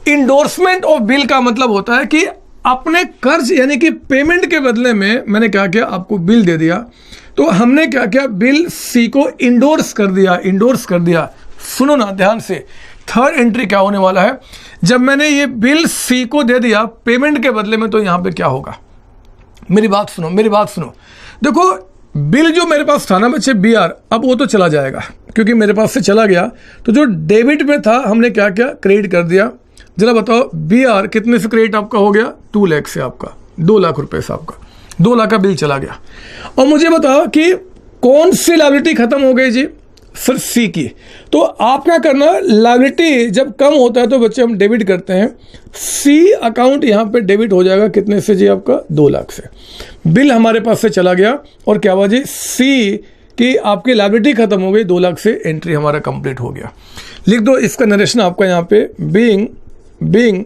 इंडोर्समेंट ऑफ बिल का मतलब होता है कि अपने कर्ज यानी कि पेमेंट के बदले में मैंने क्या किया, आपको बिल दे दिया। तो हमने क्या किया, बिल सी को इंडोर्स कर दिया। सुनो ना ध्यान से, थर्ड एंट्री क्या होने वाला है, जब मैंने ये बिल सी को दे दिया पेमेंट के बदले में, तो यहां पे क्या होगा, मेरी बात सुनो। देखो बिल जो मेरे पास था ना बच्चे, BR, अब वो तो चला जाएगा क्योंकि मेरे पास से चला गया। तो जो डेबिट में था हमने क्या किया, क्रेडिट कर दिया। जरा बताओ BR कितने से क्रेडिट आपका हो गया, 2 लाख से, आपका 2 लाख रुपए से आपका 2 लाख का बिल चला गया। और मुझे बताओ कि कौन सी लायबिलिटी खत्म हो गई जी, सर सी की। तो आप क्या करना, लायबिलिटी जब कम होता है तो बच्चे हम डेबिट करते हैं। सी अकाउंट यहाँ पे डेबिट हो जाएगा कितने से जी, आपका 2 लाख से। बिल हमारे पास से चला गया और क्या हुआ जी, सी की आपकी लायबिलिटी खत्म हो गई, 2 लाख से एंट्री हमारा कंप्लीट हो गया। लिख दो इसका नरेशन आपका यहाँ पे, बीइंग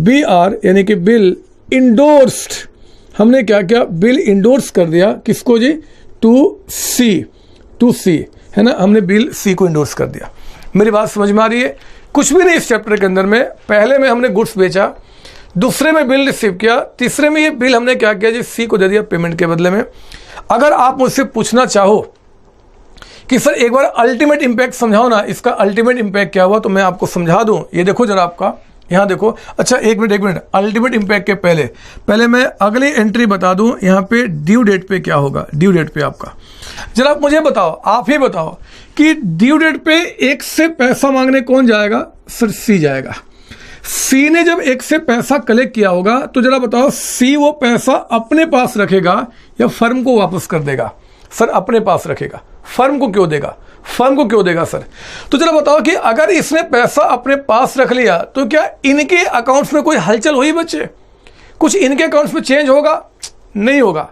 BR यानी कि बिल इंडोर्स्ड। हमने क्या किया, बिल इंडोर्स कर दिया, किसको जी, टू सी है ना, हमने बिल सी को इंडोर्स कर दिया। मेरी बात समझ में आ रही है। कुछ भी नहीं इस चैप्टर के अंदर में, पहले में हमने गुड्स बेचा, दूसरे में बिल रिसीव किया, तीसरे में ये बिल हमने क्या किया जी, सी को दे दिया पेमेंट के बदले में। अगर आप मुझसे पूछना चाहो कि सर एक बार अल्टीमेट इंपैक्ट समझाओ ना, इसका अल्टीमेट इंपैक्ट क्या हुआ, तो मैं आपको समझा दूं। ये देखो जरा आपका, यहाँ देखो। अच्छा एक मिनट, अल्टीमेट इंपैक्ट के पहले मैं अगली एंट्री बता दूं। यहाँ पे ड्यू डेट पे क्या होगा, ड्यू डेट पे आपका, जरा आप मुझे बताओ, आप ही बताओ कि ड्यू डेट पे एक से पैसा मांगने कौन जाएगा, सर सी जाएगा। सी ने जब एक से पैसा कलेक्ट किया होगा तो जरा बताओ, सी वो पैसा अपने पास रखेगा या फर्म को वापस कर देगा, सर अपने पास रखेगा। फर्म को क्यों देगा सर? तो चलो बताओ कि अगर इसने पैसा अपने पास रख लिया तो क्या इनके अकाउंट्स में कोई हलचल हुई बच्चे? कुछ इनके अकाउंट्स में चेंज होगा? नहीं होगा।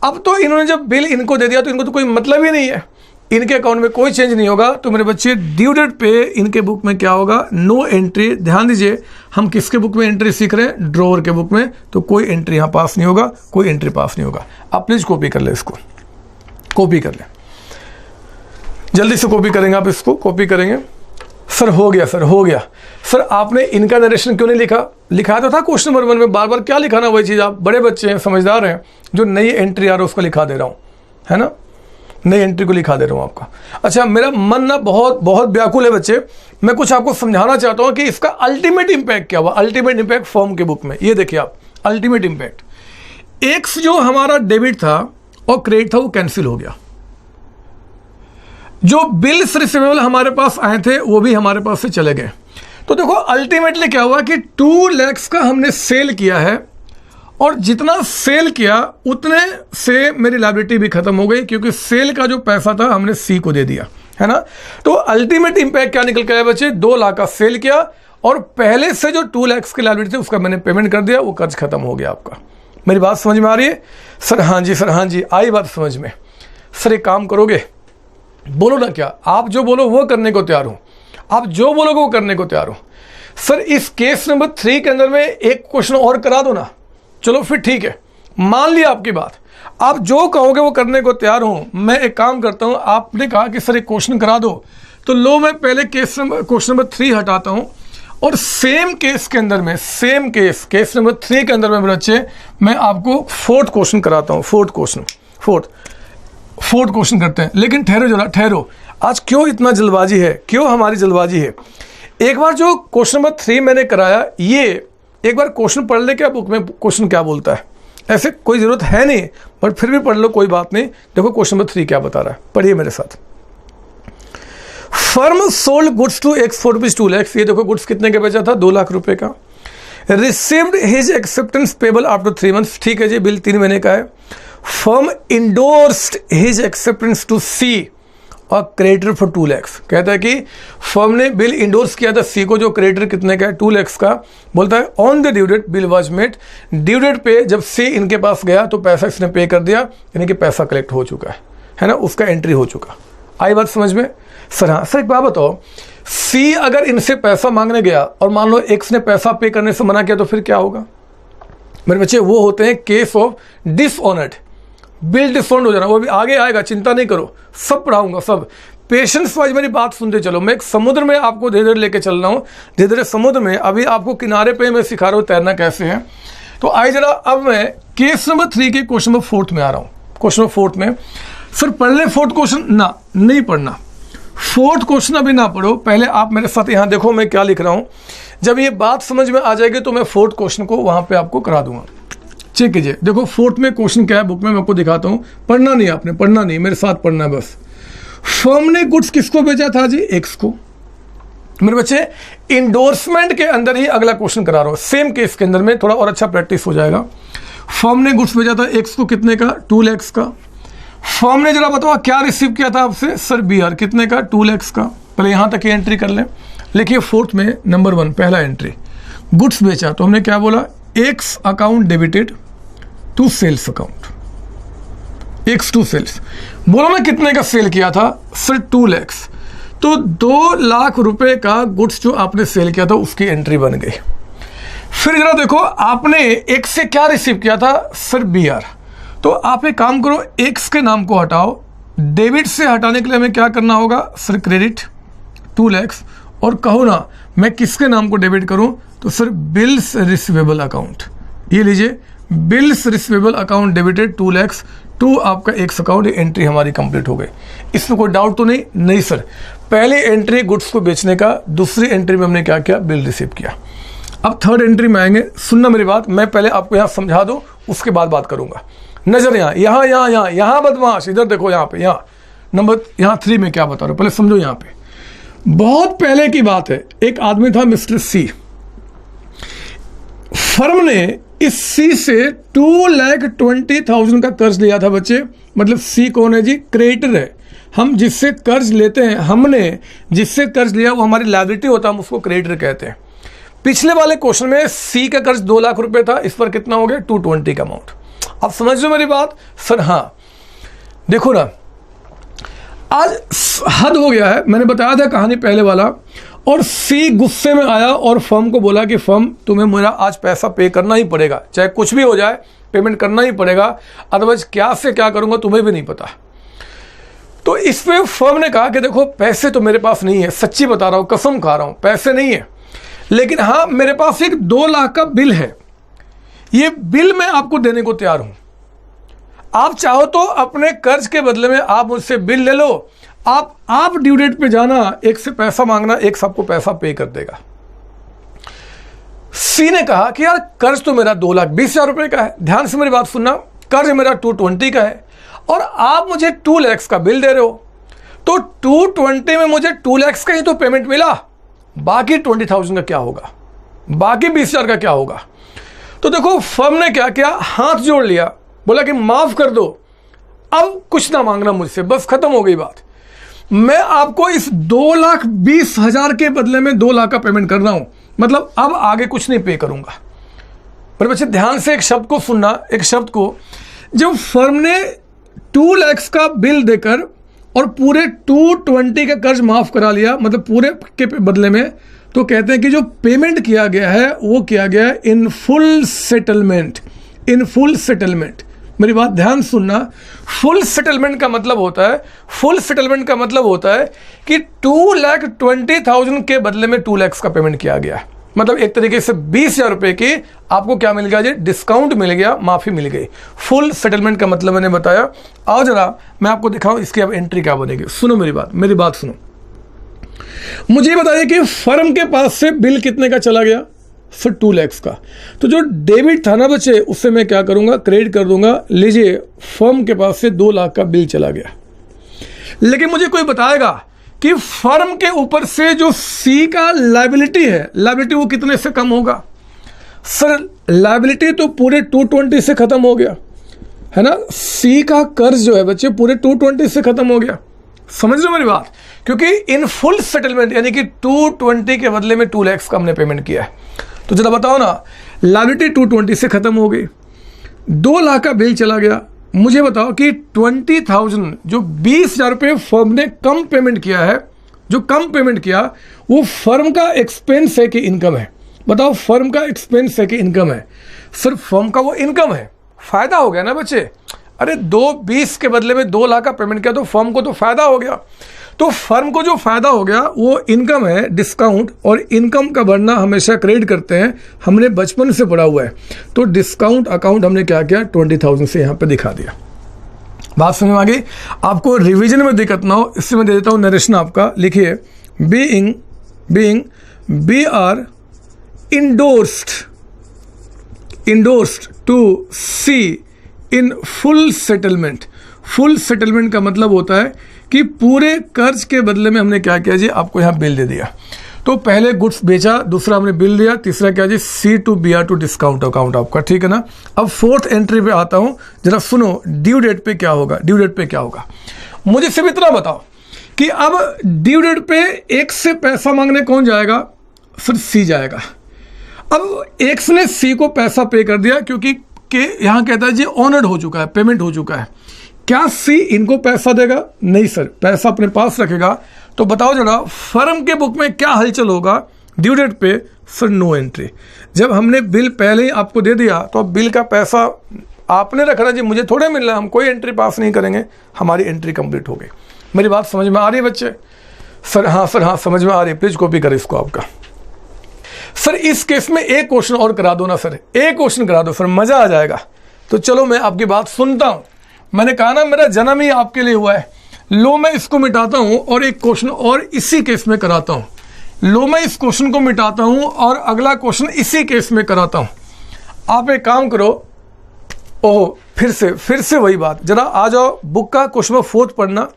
अब तो इन्होंने जब बिल इनको दे दिया तो इनको तो कोई मतलब ही नहीं है। इनके अकाउंट में कोई चेंज नहीं होगा। तो मेरे बच्चे ड्यू डेट पे इनके बुक में क्या होगा, नो एंट्री। ध्यान दीजिए हम किसके बुक में एंट्री सीख रहे हैं, ड्रॉवर के बुक में, तो कोई एंट्री यहाँ पास नहीं होगा, कोई एंट्री पास नहीं होगा। आप प्लीज कॉपी कर ले, इसको कॉपी कर ले, जल्दी से कॉपी करेंगे आप, इसको कॉपी करेंगे। सर हो गया, सर हो गया। सर आपने इनका नरेशन क्यों नहीं लिखा, लिखा तो था क्वेश्चन नंबर 1 में, बार बार क्या लिखाना वही चीज़। आप बड़े बच्चे हैं, समझदार हैं, जो नई एंट्री आ रहा है उसको लिखा दे रहा हूँ, है ना, नई एंट्री को लिखा दे रहा हूँ आपका। अच्छा मेरा मन ना बहुत बहुत व्याकुल है बच्चे, मैं कुछ आपको समझाना चाहता हूँ कि इसका अल्टीमेट इंपैक्ट क्या हुआ। अल्टीमेट इंपैक्ट फॉर्म के बुक में ये देखिए आप, अल्टीमेट इंपैक्ट एक्स जो हमारा डेबिट था और क्रेडिट था वो कैंसिल हो गया। जो बिल्स रिसीवेबल हमारे पास आए थे वो भी हमारे पास से चले गए। तो देखो अल्टीमेटली क्या हुआ कि 2 लाख का हमने सेल किया है, और जितना सेल किया उतने से मेरी लायबिलिटी भी खत्म हो गई, क्योंकि सेल का जो पैसा था हमने सी को दे दिया, है ना। तो अल्टीमेट इंपैक्ट क्या निकल के आया बच्चे, 2 लाख का सेल किया और पहले से जो 2 लाख की लायबिलिटी थी उसका मैंने पेमेंट कर दिया, वो कर्ज खत्म हो गया आपका। मेरी बात समझ में आ रही है सर? हाँ जी सर, हाँ जी आई बात समझ में। सर एक काम करोगे, बोलो ना, क्या आप जो बोलो वो करने को तैयार हूं, आप जो बोलोगे वो करने को तैयार हूं। सर इस केस नंबर 3 के अंदर में एक क्वेश्चन और करा दो ना। चलो फिर ठीक है, मान लिया आपकी बात, आप जो कहोगे वो करने को तैयार हूं। मैं एक काम करता हूं, आपने कहा कि सर एक क्वेश्चन करा दो, तो लो मैं पहले क्वेश्चन नंबर 3 हटाता हूं, और सेम केस के अंदर में, सेम केस नंबर 3 के अंदर में बच्चे मैं आपको 4th क्वेश्चन कराता हूं। 4th क्वेश्चन, फोर्थ क्वेश्चन करते हैं। लेकिन ठहरो जरा, ठहरो, आज क्यों इतना जल्दबाजी है, क्यों हमारी जल्दबाजी है। एक बार जो क्वेश्चन नंबर 3 मैंने कराया, ये एक बार क्वेश्चन पढ़ ले, क्या बुक में क्वेश्चन क्या बोलता है। ऐसे कोई जरूरत है नहीं, बट फिर भी पढ़ लो, कोई बात नहीं। देखो क्वेश्चन नंबर 3 क्या बता रहा है, पढ़िए मेरे साथ। Firm sold goods to X for rupees 2 lakh. ये देखो गुड्स कितने का बेचा था, 2 लाख रुपए का। Received his acceptance payable after 3 months. ठीक है जी, बिल 3 महीने का है। Firm endorsed his acceptance to C और क्रेडिटर फॉर 2 लाख। कहता है कि फर्म ने बिल इंडोर्स किया था सी को, जो क्रेडिटर कितने का है, 2 लाख का। बोलता है on the due date bill was made. Due date पे जब सी इनके पास गया तो पैसा इसने पे कर दिया, यानी कि पैसा कलेक्ट हो चुका है ना, उसका एंट्री हो चुका। आई बात समझ में? सर हाँ। सर एक बात बताओ, सी अगर इनसे पैसा मांगने गया और मान लो एक्स ने पैसा पे करने से मना किया, तो फिर क्या होगा मेरे बच्चे? वो होते हैं case of dishonoured. Bill dishonoured हो जाना, वो भी आगे आएगा, चिंता नहीं करो, सब पढ़ाऊंगा सब। पेशेंस वाइज मेरी बात सुनते चलो। मैं एक समुद्र में आपको धीरे धीरे लेके चल रहा हूँ, धीरे धीरे समुद्र में। अभी आपको किनारे पे मैं सिखा रहा हूँ तैरना कैसे है। तो आइए जरा, अब मैं केस नंबर 3 के क्वेश्चन नंबर 4 में आ रहा हूँ। क्वेश्चन नंबर 4 में सर पढ़ ले 4th क्वेश्चन ना, नहीं पढ़ना 4th क्वेश्चन अभी ना पढ़ो, पहले आप मेरे साथ यहाँ देखो मैं क्या लिख रहा हूँ। जब ये बात समझ में आ जाएगी तो मैं 4th क्वेश्चन को वहाँ पे आपको करा दूंगा। चेक कीजिए, देखो 4th में क्वेश्चन क्या है बुक में, मैं आपको दिखाता हूँ। पढ़ना नहीं, आपने पढ़ना नहीं, मेरे साथ पढ़ना है बस। फर्म ने गुड्स किसको बेचा था जी? एक्स को। मेरे बच्चे इंडोर्समेंट के अंदर ही अगला क्वेश्चन करा रहा हूँ, सेम केस के अंदर में, थोड़ा और अच्छा प्रैक्टिस हो जाएगा। फर्म ने गुड्स बेचा था एक्स को, कितने का? 2 लाख का। फर्म ने जरा बताओ क्या रिसीव किया था आपसे? सर बी आर, कितने का? 2 लाख का। पहले यहाँ तक की एंट्री कर लें। लिखिए 4th में नंबर 1 पहला एंट्री, गुड्स बेचा, तो हमने क्या बोला? X account debited to sales account, X to sales. बोलो ना कितने का सेल किया था? सर 2 लाख। तो 2 लाख रुपए का गुड्स जो आपने सेल किया था उसकी एंट्री बन गई। फिर जरा देखो आपने एक्स से क्या रिसीव किया था? Sir B R. तो आप एक काम करो, एक्स के नाम को हटाओ, डेबिट से हटाने के लिए हमें क्या करना होगा? Sir credit 2 lakh. और कहो ना मैं किसके नाम को डेबिट करूं? तो सर बिल्स रिसीवेबल अकाउंट। ये लीजिए, bills receivable account debited 2 lakh to आपका एक्स अकाउंट। एंट्री हमारी कंप्लीट हो गई। इसमें कोई डाउट तो नहीं? नहीं सर। पहली एंट्री गुड्स को बेचने का, दूसरी एंट्री में हमने क्या किया? बिल रिसीव किया। अब 3rd एंट्री में आएंगे, सुनना मेरी बात, मैं पहले आपको यहाँ समझा दूँ, उसके बाद बात करूंगा। नजर यहाँ बदमाश, इधर देखो, यहाँ पे, यहाँ नंबर 3 में क्या बता रहा हूँ, पहले समझो। यहाँ पे बहुत पहले की बात है, एक आदमी था मिस्टर सी। फर्म ने इस सी से 2,20,000 का कर्ज लिया था बच्चे। मतलब सी कौन है जी? क्रेडिटर है। हम जिससे कर्ज लेते हैं, हमने जिससे कर्ज लिया वो हमारी लायबिलिटी होता है, हम उसको क्रेडिटर कहते हैं। पिछले वाले क्वेश्चन में सी का कर्ज 2 लाख रुपए था, इस पर कितना हो गया? 220 का अमाउंट। अब समझ लो मेरी बात? सर हाँ। देखो ना, आज हद हो गया है, मैंने बताया था कहानी पहले वाला। और सी गुस्से में आया और फर्म को बोला कि फर्म तुम्हें मेरा आज पैसा पे करना ही पड़ेगा, चाहे कुछ भी हो जाए पेमेंट करना ही पड़ेगा, अदरवाइज क्या से क्या करूंगा तुम्हें भी नहीं पता। तो इस पे फर्म ने कहा कि देखो पैसे तो मेरे पास नहीं है, सच्ची बता रहा हूँ, कसम खा रहा हूँ, पैसे नहीं है, लेकिन हाँ मेरे पास एक 2 लाख का बिल है, ये बिल मैं आपको देने को तैयार हूं। आप चाहो तो अपने कर्ज के बदले में आप मुझसे बिल ले लो, आप ड्यू डेट पे जाना, एक से पैसा मांगना, एक सबको पैसा पे कर देगा। सी ने कहा कि यार कर्ज तो मेरा 2,20,000 रुपए का है, ध्यान से मेरी बात सुनना, कर्ज मेरा 220 का है और आप मुझे 2 लाख का बिल दे रहे हो, तो 220 में मुझे 2 लाख का ही तो पेमेंट मिला, बाकी 20,000 का क्या होगा, बाकी 20,000 का क्या होगा। तो देखो फर्म ने क्या किया, हाथ जोड़ लिया, बोला कि माफ कर दो, अब कुछ ना मांगना मुझसे, बस खत्म हो गई बात। मैं आपको इस 2,20,000 के बदले में 2 लाख का पेमेंट कर रहा हूं, मतलब अब आगे कुछ नहीं पे करूंगा। पर बच्चे ध्यान से एक शब्द को सुनना, एक शब्द को, जब फर्म ने 2 लाख का बिल देकर और पूरे 220 का कर्ज माफ करा लिया, मतलब पूरे के बदले में, तो कहते हैं कि जो पेमेंट किया गया है वो किया गया है इन फुल सेटलमेंट। इन फुल सेटलमेंट, मेरी बात ध्यान सुनना, फुल सेटलमेंट का मतलब होता है, फुल सेटलमेंट का मतलब होता है कि 2,20,000 के बदले में 2 लाख का पेमेंट किया गया, मतलब एक तरीके से 20,000 रुपए की आपको क्या मिल गया जी, डिस्काउंट मिल गया, माफी मिल गई। फुल सेटलमेंट का मतलब मैंने बताया। आओ जरा मैं आपको दिखाऊं इसकी अब एंट्री क्या बनेगी। सुनो मेरी बात सुनो, मुझे बताइए कि फर्म के पास से बिल कितने का चला गया, फिर 2 लाख का। तो जो डेबिट था ना बच्चे, उससे मैं क्या करूंगा, क्रेडिट कर दूंगा। लीजिए फर्म के पास से 2 लाख का बिल चला गया, लेकिन मुझे कोई बताएगा कि फर्म के ऊपर से जो सी का लायबिलिटी है, लायबिलिटी वो कितने से कम होगा। सर लायबिलिटी तो पूरे 220 से खत्म हो गया है ना, सी का कर्ज जो है बच्चे पूरे 220 से खत्म हो गया, समझ लो मेरी बात, क्योंकि इन फुल सेटलमेंट यानी कि 220 के बदले में 2 लाख का हमने पेमेंट किया है। तो जरा बताओ ना, लायबिलिटी 220 से खत्म हो गई, 2 लाख का बिल चला गया। मुझे बताओ कि 20,000 जो 20,000 रुपये फर्म ने कम पेमेंट किया है, जो कम पेमेंट किया वो फर्म का एक्सपेंस है कि इनकम है। बताओ फर्म का एक्सपेंस है कि इनकम है। सिर्फ फर्म का वो इनकम है, फायदा हो गया ना बच्चे। अरे 2,20 के बदले में 2 लाख का पेमेंट किया तो फर्म को तो फायदा हो गया। तो फर्म को जो फायदा हो गया वो इनकम है, डिस्काउंट, और इनकम का बढ़ना हमेशा क्रेडिट करते हैं, हमने बचपन से पढ़ा हुआ है। तो डिस्काउंट अकाउंट हमने क्या किया, 20,000 से यहाँ पे दिखा दिया। बात समझ में आ गई। आपको रिवीजन में दिक्कत ना हो इससे मैं दे देता हूँ नरेशन आपका। लिखिए being B R endorsed to C in full settlement. Full settlement का मतलब होता है कि पूरे कर्ज के बदले में हमने क्या किया जी, आपको यहाँ बिल दे दिया। तो पहले गुड्स बेचा, दूसरा हमने बिल दिया, तीसरा क्या जी, C to B or to discount account आपका, ठीक है ना। अब फोर्थ एंट्री पे आता हूँ, जरा सुनो ड्यू डेट पे क्या होगा। ड्यू डेट पे क्या होगा मुझे सिर्फ इतना बताओ कि अब ड्यू डेट पे एक से पैसा मांगने कौन जाएगा, सिर्फ सी जाएगा। अब एक्स ने सी को पैसा पे कर दिया क्योंकि यहाँ कहता है जी ऑनर्ड हो चुका है, पेमेंट हो चुका है। क्या सी इनको पैसा देगा? नहीं सर, पैसा अपने पास रखेगा। तो बताओ जरा फर्म के बुक में क्या हलचल होगा ड्यू डेट पे? Sir no entry. जब हमने बिल पहले ही आपको दे दिया तो अब बिल का पैसा आपने रखना जी, मुझे थोड़े मिलना, हम कोई एंट्री पास नहीं करेंगे, हमारी एंट्री कंप्लीट हो गई। मेरी बात समझ में आ रही है बच्चे? सर हाँ समझ में आ रही है, प्लीज कॉपी करें इसको आपका। सर इस केस में एक क्वेश्चन और करा दो ना सर, एक क्वेश्चन करा दो सर, मजा आ जाएगा। तो चलो मैं आपकी बात सुनता हूं। मैंने कहा ना मेरा जन्म ही आपके लिए हुआ है। लो मैं इसको मिटाता हूं और एक क्वेश्चन और इसी केस में कराता हूं। लो मैं इस क्वेश्चन को मिटाता हूं और अगला क्वेश्चन इसी केस में कराता हूं। आप एक काम करो, ओह फिर से वही बात, जरा आ जाओ बुक का क्वेश्चन में फोर्थ पढ़ना।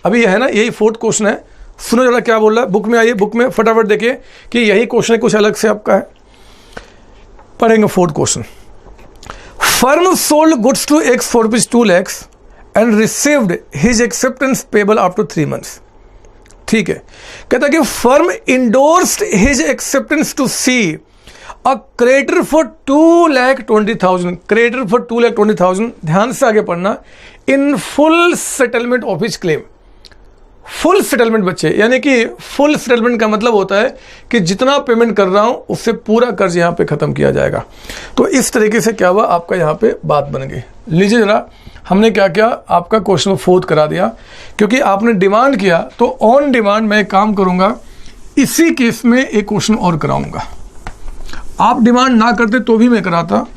अभी यह है ना, यही फोर्थ क्वेश्चन है। सुनो जरा क्या बोल रहा है, बुक में आइए, बुक में फटाफट देखिए कि यही क्वेश्चन है, कुछ अलग से आपका है। पढ़ेंगे fourth question. Firm sold goods to X for rupees 2 lakhs and received his acceptance payable after 3 months। ठीक है, कहता है कि firm endorsed his acceptance to C a creditor for 2,20,000, creditor for 2,20,000। ध्यान से आगे पढ़ना। In full settlement of his claim. Full settlement बच्चे, यानी कि फुल सेटलमेंट का मतलब होता है कि जितना पेमेंट कर रहा हूं उससे पूरा कर्ज यहां पे खत्म किया जाएगा। तो इस तरीके से क्या हुआ, आपका यहां पे बात बन गई। लीजिए जरा, हमने क्या किया, आपका क्वेश्चन को फोर्थ करा दिया, क्योंकि आपने डिमांड किया तो ऑन डिमांड मैं एक काम करूंगा, इसी केस में एक क्वेश्चन और कराऊंगा। आप डिमांड ना करते तो भी मैं कराता,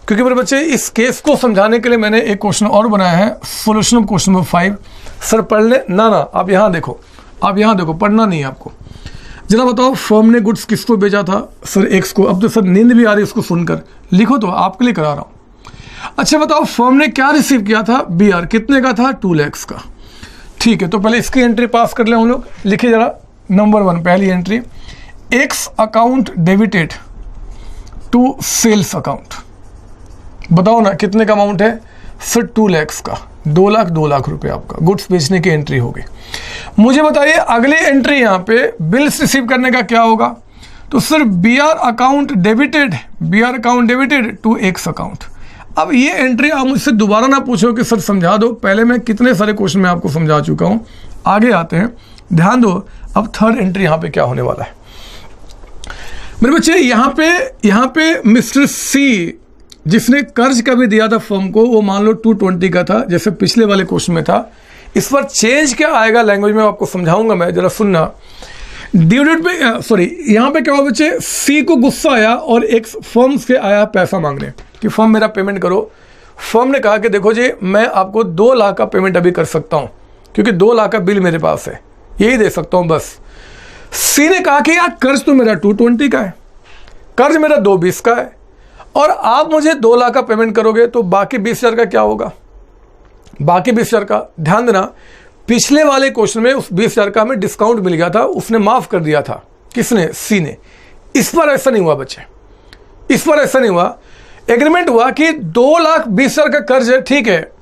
क्योंकि मेरे बच्चे इस केस को समझाने के लिए मैंने एक क्वेश्चन और बनाया है, solution of question number 5। Sir पढ़ ले ना, आप यहाँ देखो, आप यहाँ देखो, पढ़ना नहीं है आपको। जरा बताओ, फर्म ने गुड्स किसको भेजा था? सर एक्स को। अब तो सर नींद भी आ रही है इसको सुनकर, लिखो तो आपके लिए करा रहा हूँ। अच्छा बताओ, फर्म ने क्या रिसीव किया था? BR कितने का था? 2 लाख का। ठीक है, तो पहले इसकी एंट्री पास कर ले हम लोग। लिखिए जरा, नंबर 1 पहली एंट्री, X account debited to sales account. बताओ ना कितने का अमाउंट है? सर 2 लाख का, 2 लाख रुपए आपका गुड्स बेचने की एंट्री होगी। मुझे बताइए अगली एंट्री यहाँ पे बिल्स रिसीव करने का क्या होगा? तो sir BR account debited to X account. अब ये एंट्री आप मुझसे दोबारा ना पूछो कि सर समझा दो, पहले मैं कितने सारे क्वेश्चन में आपको समझा चुका हूँ। आगे आते हैं, ध्यान दो, अब थर्ड एंट्री यहाँ पे क्या होने वाला है मेरे बच्चे। यहाँ पे मिस्टर C जिसने कर्ज कभी दिया था फर्म को, वो मान लो 220 का था, जैसे पिछले वाले क्वेश्चन में था। इस पर चेंज क्या आएगा लैंग्वेज में आपको समझाऊंगा मैं, जरा सुनना। ड्यू डेट पे सॉरी, यहाँ पे क्या हुआ बच्चे, C को गुस्सा आया और एक फर्म से आया पैसा मांगने कि फर्म मेरा पेमेंट करो। फर्म ने कहा कि देखो जी, मैं आपको 2 लाख का पेमेंट अभी कर सकता हूँ, क्योंकि 2 लाख का बिल मेरे पास है, यही दे सकता हूँ बस। C ने कहा कि यार कर्ज तो मेरा 220 का है, कर्ज मेरा 220 का है, और आप मुझे 2 लाख का पेमेंट करोगे तो बाकी 20,000 का क्या होगा? बाकी 20,000 का, ध्यान देना, पिछले वाले क्वेश्चन में उस 20,000 का हमें डिस्काउंट मिल गया था, उसने माफ कर दिया था। किसने? C ने। इस पर ऐसा नहीं हुआ बच्चे, इस पर ऐसा नहीं हुआ। एग्रीमेंट हुआ कि 2,20,000 का कर्ज है, ठीक है,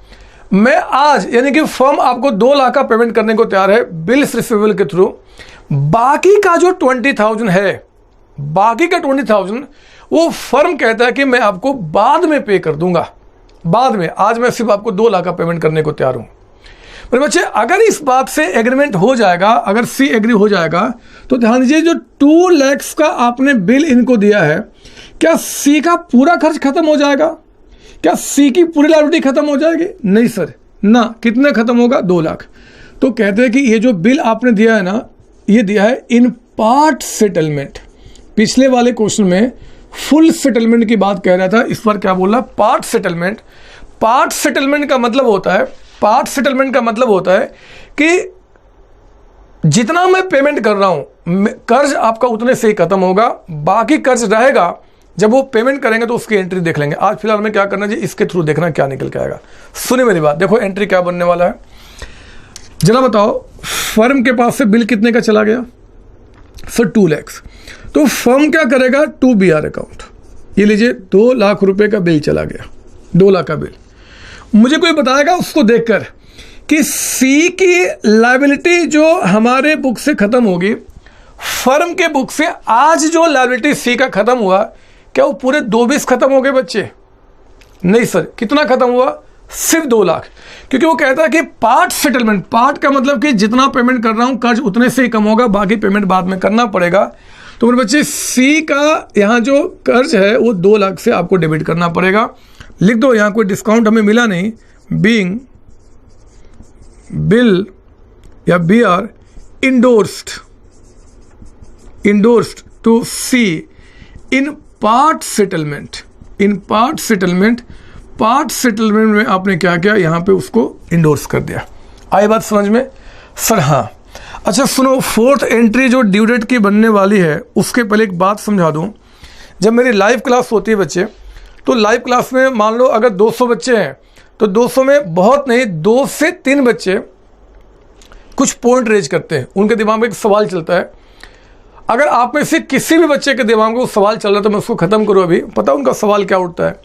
मैं आज, यानी कि फर्म आपको 2 लाख का पेमेंट करने को तैयार है बिल्स रिसीवेबल के थ्रू। बाकी का जो 20,000 है, बाकी का 20,000 वो फर्म कहता है कि मैं आपको बाद में पे कर दूंगा, बाद में, आज मैं सिर्फ आपको 2 लाख का पेमेंट करने को तैयार हूं। मेरे बच्चे अगर इस बात से एग्रीमेंट हो जाएगा, अगर C एग्री हो जाएगा, तो ध्यान दीजिए जो 2 लाख का आपने बिल इनको दिया है, क्या C का पूरा खर्च खत्म हो जाएगा? क्या C की पूरी लायबिलिटी खत्म हो जाएगी? नहीं सर, ना। कितने खत्म होगा? 2 लाख। तो कहते हैं कि ये जो बिल आपने दिया है ना, ये दिया है इन पार्ट सेटलमेंट। पिछले वाले क्वेश्चन में फुल सेटलमेंट की बात कह रहा था, इस पर क्या बोला? Part settlement. पार्ट सेटलमेंट का मतलब होता है, पार्ट सेटलमेंट का मतलब होता है कि जितना मैं पेमेंट कर रहा हूं, कर्ज आपका उतने से ही खत्म होगा, बाकी कर्ज रहेगा, जब वो पेमेंट करेंगे तो उसकी एंट्री देख लेंगे। आज फिलहाल में क्या करना चाहिए, इसके थ्रू देखना क्या निकल के आएगा। सुनिए मेरी बात, देखो एंट्री क्या बनने वाला है। जरा बताओ, फर्म के पास से बिल कितने का चला गया? सर 2 लाख। तो फर्म क्या करेगा? 2 BR अकाउंट, ये लीजिए 2 लाख रुपए का बिल चला गया, 2 लाख का बिल। मुझे कोई बताएगा उसको देखकर कि C की लायबिलिटी जो हमारे बुक से खत्म होगी, फर्म के बुक से आज जो लायबिलिटी C का खत्म हुआ, क्या वो पूरे 220 खत्म हो गए बच्चे? नहीं सर, कितना खत्म हुआ? सिर्फ 2 लाख। क्योंकि वो कहता है कि पार्ट सेटलमेंट, पार्ट का मतलब कि जितना पेमेंट कर रहा हूं कर्ज उतने से ही कम होगा, बाकी पेमेंट बाद में करना पड़ेगा। तो मेरे बच्चे C का यहाँ जो कर्ज है वो 2 लाख से आपको डेबिट करना पड़ेगा। लिख दो, यहाँ कोई डिस्काउंट हमें मिला नहीं। बीइंग बिल या BR endorsed to C in part settlement. In part settlement, part settlement में आपने क्या किया? यहाँ पे उसको इंडोर्स कर दिया। आई बात समझ में? सर हाँ। अच्छा सुनो, फोर्थ एंट्री जो ड्यू डेट की बनने वाली है, उसके पहले एक बात समझा दूं। जब मेरी लाइव क्लास होती है बच्चे, तो लाइव क्लास में मान लो अगर 200 बच्चे हैं, तो 200 में बहुत नहीं 2 से 3 बच्चे कुछ पॉइंट रेज करते हैं, उनके दिमाग में एक सवाल चलता है। अगर आप में से किसी भी बच्चे के दिमाग में वो सवाल चल रहा है तो मैं उसको खत्म करूँ अभी। पता उनका सवाल क्या उठता है?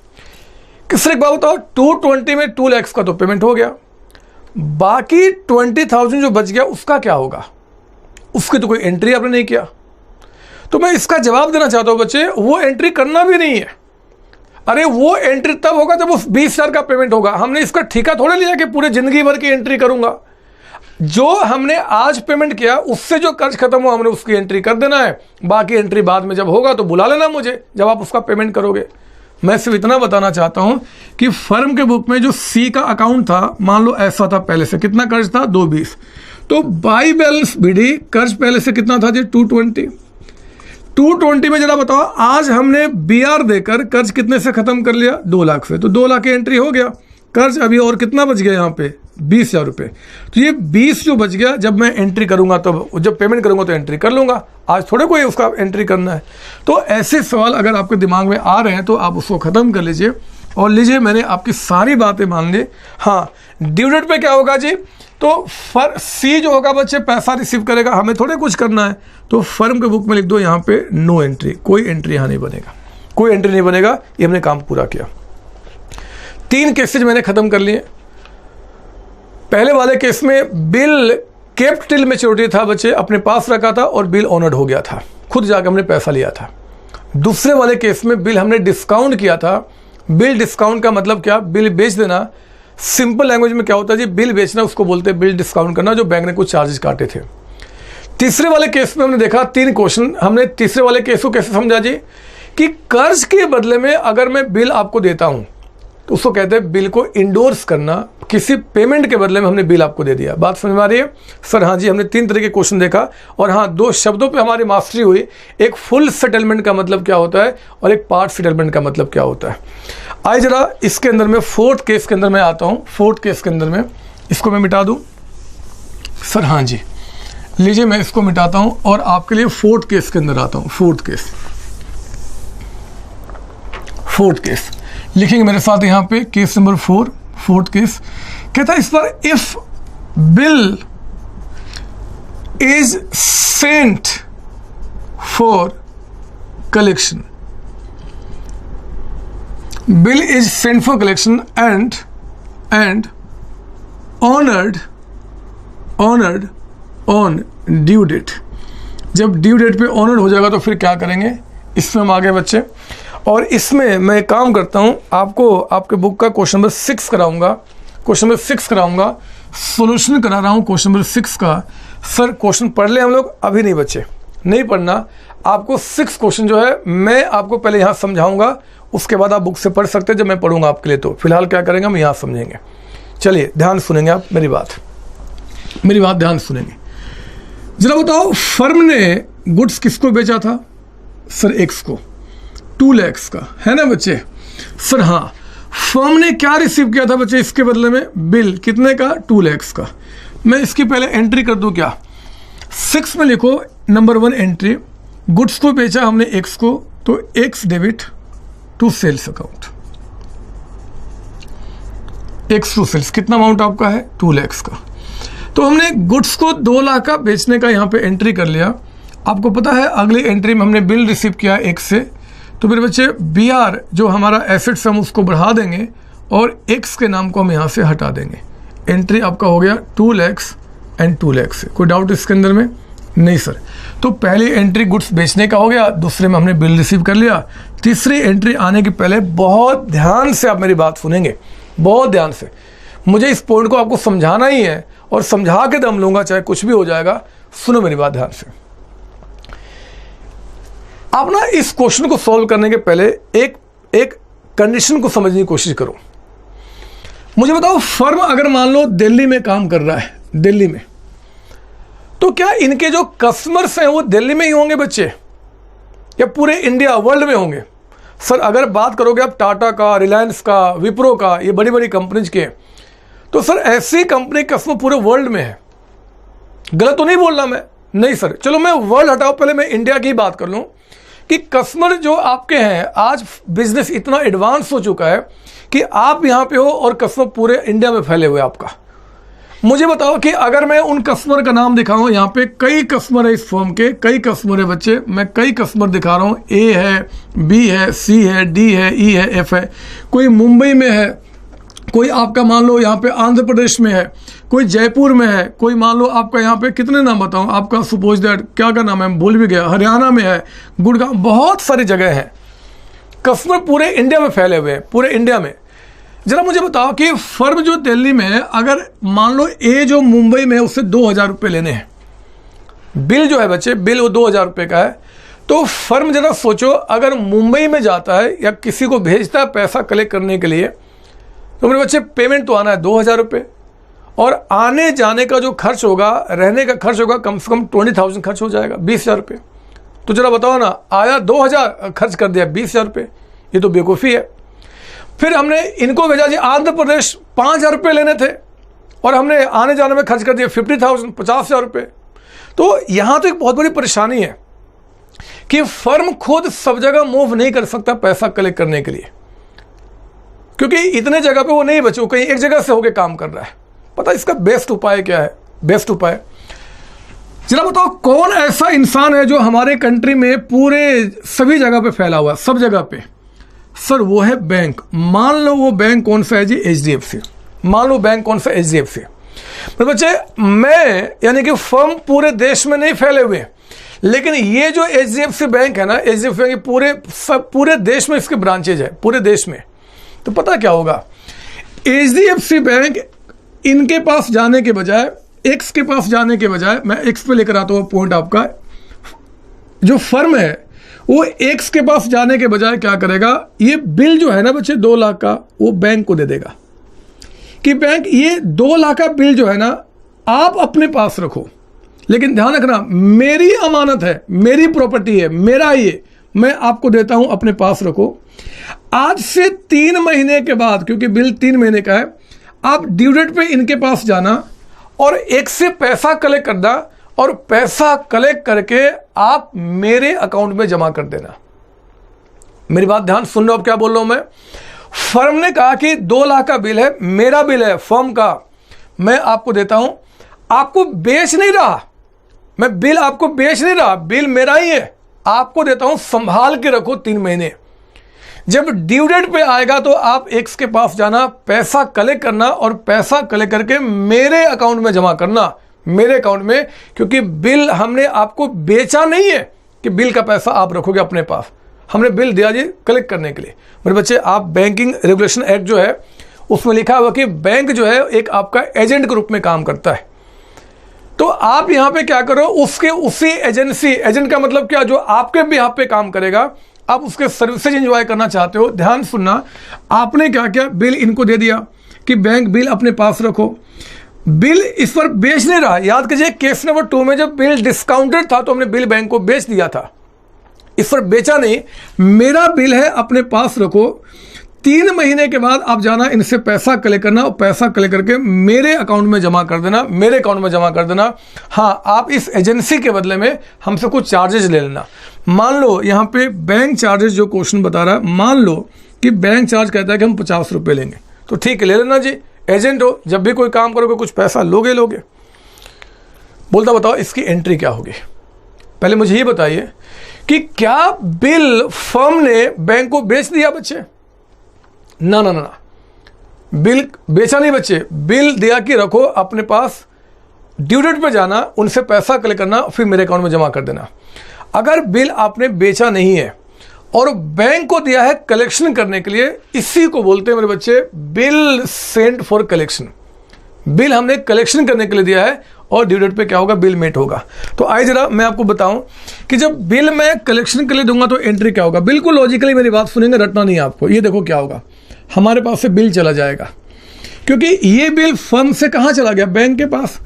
किसने एक बात बताओ, 220 में 2 लाख का तो पेमेंट हो गया, बाकी 20,000 जो बच गया उसका क्या होगा? उसकी तो कोई एंट्री आपने नहीं किया। तो मैं इसका जवाब देना चाहता हूं बच्चे, वो एंट्री करना भी नहीं है। अरे वो एंट्री तब होगा जब उस 20,000 का पेमेंट होगा। हमने इसका ठेका थोड़े लिया कि पूरे जिंदगी भर की एंट्री करूंगा। जो हमने आज पेमेंट किया उससे जो कर्ज खत्म हुआ हमने उसकी एंट्री कर देना है, बाकी एंट्री बाद में जब होगा तो बुला लेना मुझे जब आप उसका पेमेंट करोगे। मैं सिर्फ इतना बताना चाहता हूं कि फर्म के बुक में जो सी का अकाउंट था, मान लो ऐसा था, पहले से कितना कर्ज था 220, तो बाई बैलेंस बीडी कर्ज पहले से कितना था जी 220 में जरा बताओ आज हमने बीआर देकर कर्ज कितने से खत्म कर लिया 2 लाख से, तो 2 लाख की एंट्री हो गया। कर्ज अभी और कितना बच गया यहाँ पे 20,000 रुपये, तो ये 20 जो बच गया जब मैं एंट्री करूंगा तब जब पेमेंट करूंगा तो एंट्री कर लूंगा, आज थोड़े कोई उसका एंट्री करना है। तो ऐसे सवाल अगर आपके दिमाग में आ रहे हैं तो आप उसको ख़त्म कर लीजिए और लीजिए मैंने आपकी सारी बातें मान ली। हाँ, ड्यू डेट पे क्या होगा जी, तो सी जो होगा बच्चे पैसा रिसीव करेगा, हमें थोड़े कुछ करना है, तो फर्म के बुक में लिख दो यहाँ पे नो एंट्री, कोई एंट्री यहाँ नहीं बनेगा, कोई एंट्री नहीं बनेगा। ये हमने काम पूरा किया। 3 केसेज मैंने ख़त्म कर लिए। पहले वाले केस में बिल केप्ट टिल मैच्योरिटी था बच्चे, अपने पास रखा था और बिल ऑनर्ड हो गया था, खुद जाकर हमने पैसा लिया था। दूसरे वाले केस में बिल हमने डिस्काउंट किया था। बिल डिस्काउंट का मतलब क्या, बिल बेच देना। सिंपल लैंग्वेज में क्या होता है जी, बिल बेचना उसको बोलते हैं बिल डिस्काउंट करना, जो बैंक ने कुछ चार्जेस काटे थे। तीसरे वाले केस में हमने देखा 3 क्वेश्चन। हमने तीसरे वाले केस को कैसे समझा जी, कि कर्ज के बदले में अगर मैं बिल आपको देता हूं तो उसको कहते हैं बिल को इंडोर्स करना। किसी पेमेंट के बदले में हमने बिल आपको दे दिया। बात समझ में आ रही है सर? हाँ जी, हमने 3 तरह के क्वेश्चन देखा और हाँ 2 शब्दों पे हमारी मास्टरी हुई। एक फुल सेटलमेंट का मतलब क्या होता है और एक पार्ट सेटलमेंट का मतलब क्या होता है। आइए जरा इसके अंदर में 4th केस के अंदर मैं आता हूँ। 4th केस के अंदर में इसको मैं मिटा दूँ सर? हाँ जी, लीजिए मैं इसको मिटाता हूँ और आपके लिए 4th केस के अंदर आता हूँ। 4th केस लिखेंगे मेरे साथ यहाँ पे, केस नंबर 4। 4th केस कहता है इस पर if bill is sent for collection, bill is sent for collection and honoured on due date. जब ड्यू डेट पे ऑनर्ड हो जाएगा तो फिर क्या करेंगे, इसमें हम आगे बच्चे। और इसमें मैं एक काम करता हूं, आपको आपके बुक का क्वेश्चन नंबर 6 कराऊंगा। क्वेश्चन नंबर 6 कराऊंगा, सॉल्यूशन करा रहा हूं क्वेश्चन नंबर 6 का। सर क्वेश्चन पढ़ ले हम लोग, अभी नहीं बच्चे, नहीं पढ़ना आपको। 6 क्वेश्चन जो है मैं आपको पहले यहाँ समझाऊंगा, उसके बाद आप बुक से पढ़ सकते हैं जब मैं पढ़ूंगा आपके लिए। तो फिलहाल क्या करेंगे हम यहाँ समझेंगे। चलिए ध्यान सुनेंगे आप मेरी बात ध्यान सुनेंगे। जरा बताओ, फर्म ने गुड्स किसको बेचा था सर? एक्स को, 2 लाख का, है ना बच्चे? सर हाँ, फर्म ने क्या रिसीव किया था बच्चे इसके बदले में? बिल कितने का? 2 लाख का। मैं इसकी पहले एंट्री कर दूं क्या? 6 में लिखो नंबर 1 एंट्री, गुड्स को बेचा हमने एक्स को, तो X debit to sales account. X to sales कितना अमाउंट आपका है? 2 लाख का। तो हमने गुड्स को 2 लाख का बेचने का यहाँ पे एंट्री कर लिया। आपको पता है अगली एंट्री में हमने बिल रिसीव किया एक्स से, तो मेरे बच्चे BR जो हमारा एसेट्स हम उसको बढ़ा देंगे और एक्स के नाम को हम यहाँ से हटा देंगे। एंट्री आपका हो गया 2 लाख एंड 2 लाख से। कोई डाउट इसके अंदर में? नहीं सर। तो पहली एंट्री गुड्स बेचने का हो गया, दूसरे में हमने बिल रिसीव कर लिया। तीसरी एंट्री आने के पहले बहुत ध्यान से आप मेरी बात सुनेंगे, बहुत ध्यान से। मुझे इस पॉइंट को आपको समझाना ही है और समझा के दम लूंगा, चाहे कुछ भी हो जाएगा। सुनो मेरी बात ध्यान से। आप ना इस क्वेश्चन को सॉल्व करने के पहले एक कंडीशन को समझने की कोशिश करो। मुझे बताओ, फर्म अगर मान लो दिल्ली में काम कर रहा है, दिल्ली में, तो क्या इनके जो कस्टमर्स हैं वो दिल्ली में ही होंगे बच्चे या पूरे इंडिया वर्ल्ड में होंगे? सर अगर बात करोगे आप टाटा का, रिलायंस का, विप्रो का, ये बड़ी बड़ी कंपनीज के, तो सर ऐसी कंपनी कस्टमर पूरे वर्ल्ड में है। गलत तो नहीं बोल रहा मैं? नहीं सर। चलो मैं वर्ल्ड हटाओ, पहले मैं इंडिया की बात कर लूं कि कस्टमर जो आपके हैं, आज बिजनेस इतना एडवांस हो चुका है कि आप यहां पे हो और कस्टमर पूरे इंडिया में फैले हुए आपका। मुझे बताओ कि अगर मैं उन कस्टमर का नाम दिखाऊं, यहाँ पे कई कस्टमर है इस फर्म के, कई कस्टमर है बच्चे, मैं कई कस्टमर दिखा रहा हूँ। A है, B है, C है, D है, E है, F है। कोई मुंबई में है, कोई आपका मान लो यहाँ पे आंध्र प्रदेश में है, कोई जयपुर में है, कोई मान लो आपका यहाँ पे कितने नाम बताऊँ आपका, सपोज दैट क्या का नाम है भूल भी गया, हरियाणा में है, गुड़गांव, बहुत सारी जगह हैं। कस्टमर पूरे इंडिया में फैले हुए हैं, पूरे इंडिया में। जरा मुझे बताओ कि फर्म जो दिल्ली में है, अगर मान लो ए जो मुंबई में है उससे 2000 रुपये लेने हैं, बिल जो है बच्चे, बिल वो 2000 रुपये का है, तो फर्म जरा सोचो अगर मुंबई में जाता है या किसी को भेजता है पैसा कलेक्ट करने के लिए, तो मेरे बच्चे पेमेंट तो आना है 2000 रुपये, और आने जाने का जो खर्च होगा, रहने का खर्च होगा, कम से कम 20,000 खर्च हो जाएगा, 20,000 रुपये। तो जरा बताओ ना, आया 2000, खर्च कर दिया 20,000 रुपये, ये तो बेवकूफ़ी है। फिर हमने इनको भेजा जी आंध्र प्रदेश, 5,000 रुपये लेने थे और हमने आने जाने में खर्च कर दिया 50,000, 50,000 रुपये। तो यहाँ तो एक बहुत बड़ी परेशानी है कि फर्म खुद सब जगह मूव नहीं कर सकता पैसा कलेक्ट करने के लिए, क्योंकि इतने जगह पे वो नहीं बचे, वो कहीं एक जगह से होकर काम कर रहा है। पता इसका बेस्ट उपाय क्या है? बेस्ट उपाय जरा बताओ, कौन ऐसा इंसान है जो हमारे कंट्री में पूरे सभी जगह पे फैला हुआ है, सब जगह पे? सर वो है बैंक। मान लो वो बैंक कौन सा है जी? HDFC। मान लो बैंक कौन सा? HDFC। तो बच्चे, मैं यानी कि फर्म पूरे देश में नहीं फैले हुए, लेकिन ये जो HDFC बैंक है ना, HDFC बैंक पूरे देश में इसके ब्रांचेज है, पूरे देश में। तो पता क्या होगा, HDFC बैंक इनके पास जाने के बजाय, एक्स के पास जाने के बजाय, मैं एक्स पे लेकर आता हूँ पॉइंट आपका, जो फर्म है वो एक्स के पास जाने के बजाय क्या करेगा, ये बिल जो है ना बच्चे 2 लाख का, वो बैंक को दे देगा कि बैंक ये 2 लाख का बिल जो है ना आप अपने पास रखो, लेकिन ध्यान रखना मेरी अमानत है, मेरी प्रॉपर्टी है, मेरा ये, मैं आपको देता हूं, अपने पास रखो। आज से 3 महीने के बाद, क्योंकि बिल 3 महीने का है, आप ड्यू डेट पे इनके पास जाना और एक से पैसा कलेक्ट करना, और पैसा कलेक्ट करके आप मेरे अकाउंट में जमा कर देना। मेरी बात ध्यान सुन लो, अब क्या बोल रहा हूं मैं। फर्म ने कहा कि 2 लाख का बिल है, मेरा बिल है फर्म का, मैं आपको देता हूं, आपको बेच नहीं रहा, मैं बिल आपको बेच नहीं रहा, बिल मेरा ही है, आपको देता हूं, संभाल के रखो 3 महीने। जब ड्यू डेट पे आएगा तो आप एक्स के पास जाना, पैसा कलेक्ट करना, और पैसा कलेक्ट करके मेरे अकाउंट में जमा करना, मेरे अकाउंट में, क्योंकि बिल हमने आपको बेचा नहीं है कि बिल का पैसा आप रखोगे अपने पास, हमने बिल दिया जी कलेक्ट करने के लिए। मेरे बच्चे, आप बैंकिंग रेगुलेशन एक्ट जो है उसमें लिखा हुआ कि बैंक जो है एक आपका एजेंट के रूप में काम करता है। तो आप यहाँ पे क्या करो, उसके उसी एजेंसी, एजेंट का मतलब क्या, जो आपके भी यहाँ पे काम करेगा, आप उसके सर्विसेज एंजॉय करना चाहते हो। ध्यान सुनना, आपने क्या किया, बिल इनको दे दिया कि बैंक बिल अपने पास रखो, बिल इस पर बेच नहीं रहा। याद कीजिए केस नंबर 2 में जब बिल डिस्काउंटेड था तो हमने बिल बैंक को बेच दिया था, इस पर बेचा नहीं, मेरा बिल है अपने पास रखो। 3 महीने के बाद आप जाना, इनसे पैसा कलेक्ट करना, और पैसा कलेक्ट करके मेरे अकाउंट में जमा कर देना, मेरे अकाउंट में जमा कर देना। हाँ, आप इस एजेंसी के बदले में हमसे कुछ चार्जेस ले लेना। मान लो यहाँ पे बैंक चार्जेस जो क्वेश्चन बता रहा है, मान लो कि बैंक चार्ज कहता है कि हम 50 रुपये लेंगे, तो ठीक है ले लेना जी, एजेंट हो, जब भी कोई काम करोगे कुछ पैसा लोगे। बोलता बताओ इसकी एंट्री क्या होगी? पहले मुझे ये बताइए कि क्या बिल फर्म ने बैंक को बेच दिया बच्चे? ना ना ना ना, बिल बेचा नहीं बच्चे, बिल दिया कि रखो अपने पास, ड्यू डेट पे जाना, उनसे पैसा कलेक्ट करना, फिर मेरे अकाउंट में जमा कर देना। अगर बिल आपने बेचा नहीं है और बैंक को दिया है कलेक्शन करने के लिए, इसी को बोलते हैं मेरे बच्चे bill sent for collection. Bill हमने कलेक्शन करने के लिए दिया है और ड्यू डेट पे क्या होगा, बिल मेट होगा। तो आइए जरा मैं आपको बताऊं कि जब बिल मैं कलेक्शन के लिए दूंगा तो एंट्री क्या होगा। बिल्कुल लॉजिकली मेरी बात सुनेंगे, रटना नहीं है आपको। ये देखो क्या होगा, हमारे पास से बिल चला जाएगा, क्योंकि ये बिल फर्म से कहाँ चला गया, बैंक के पास।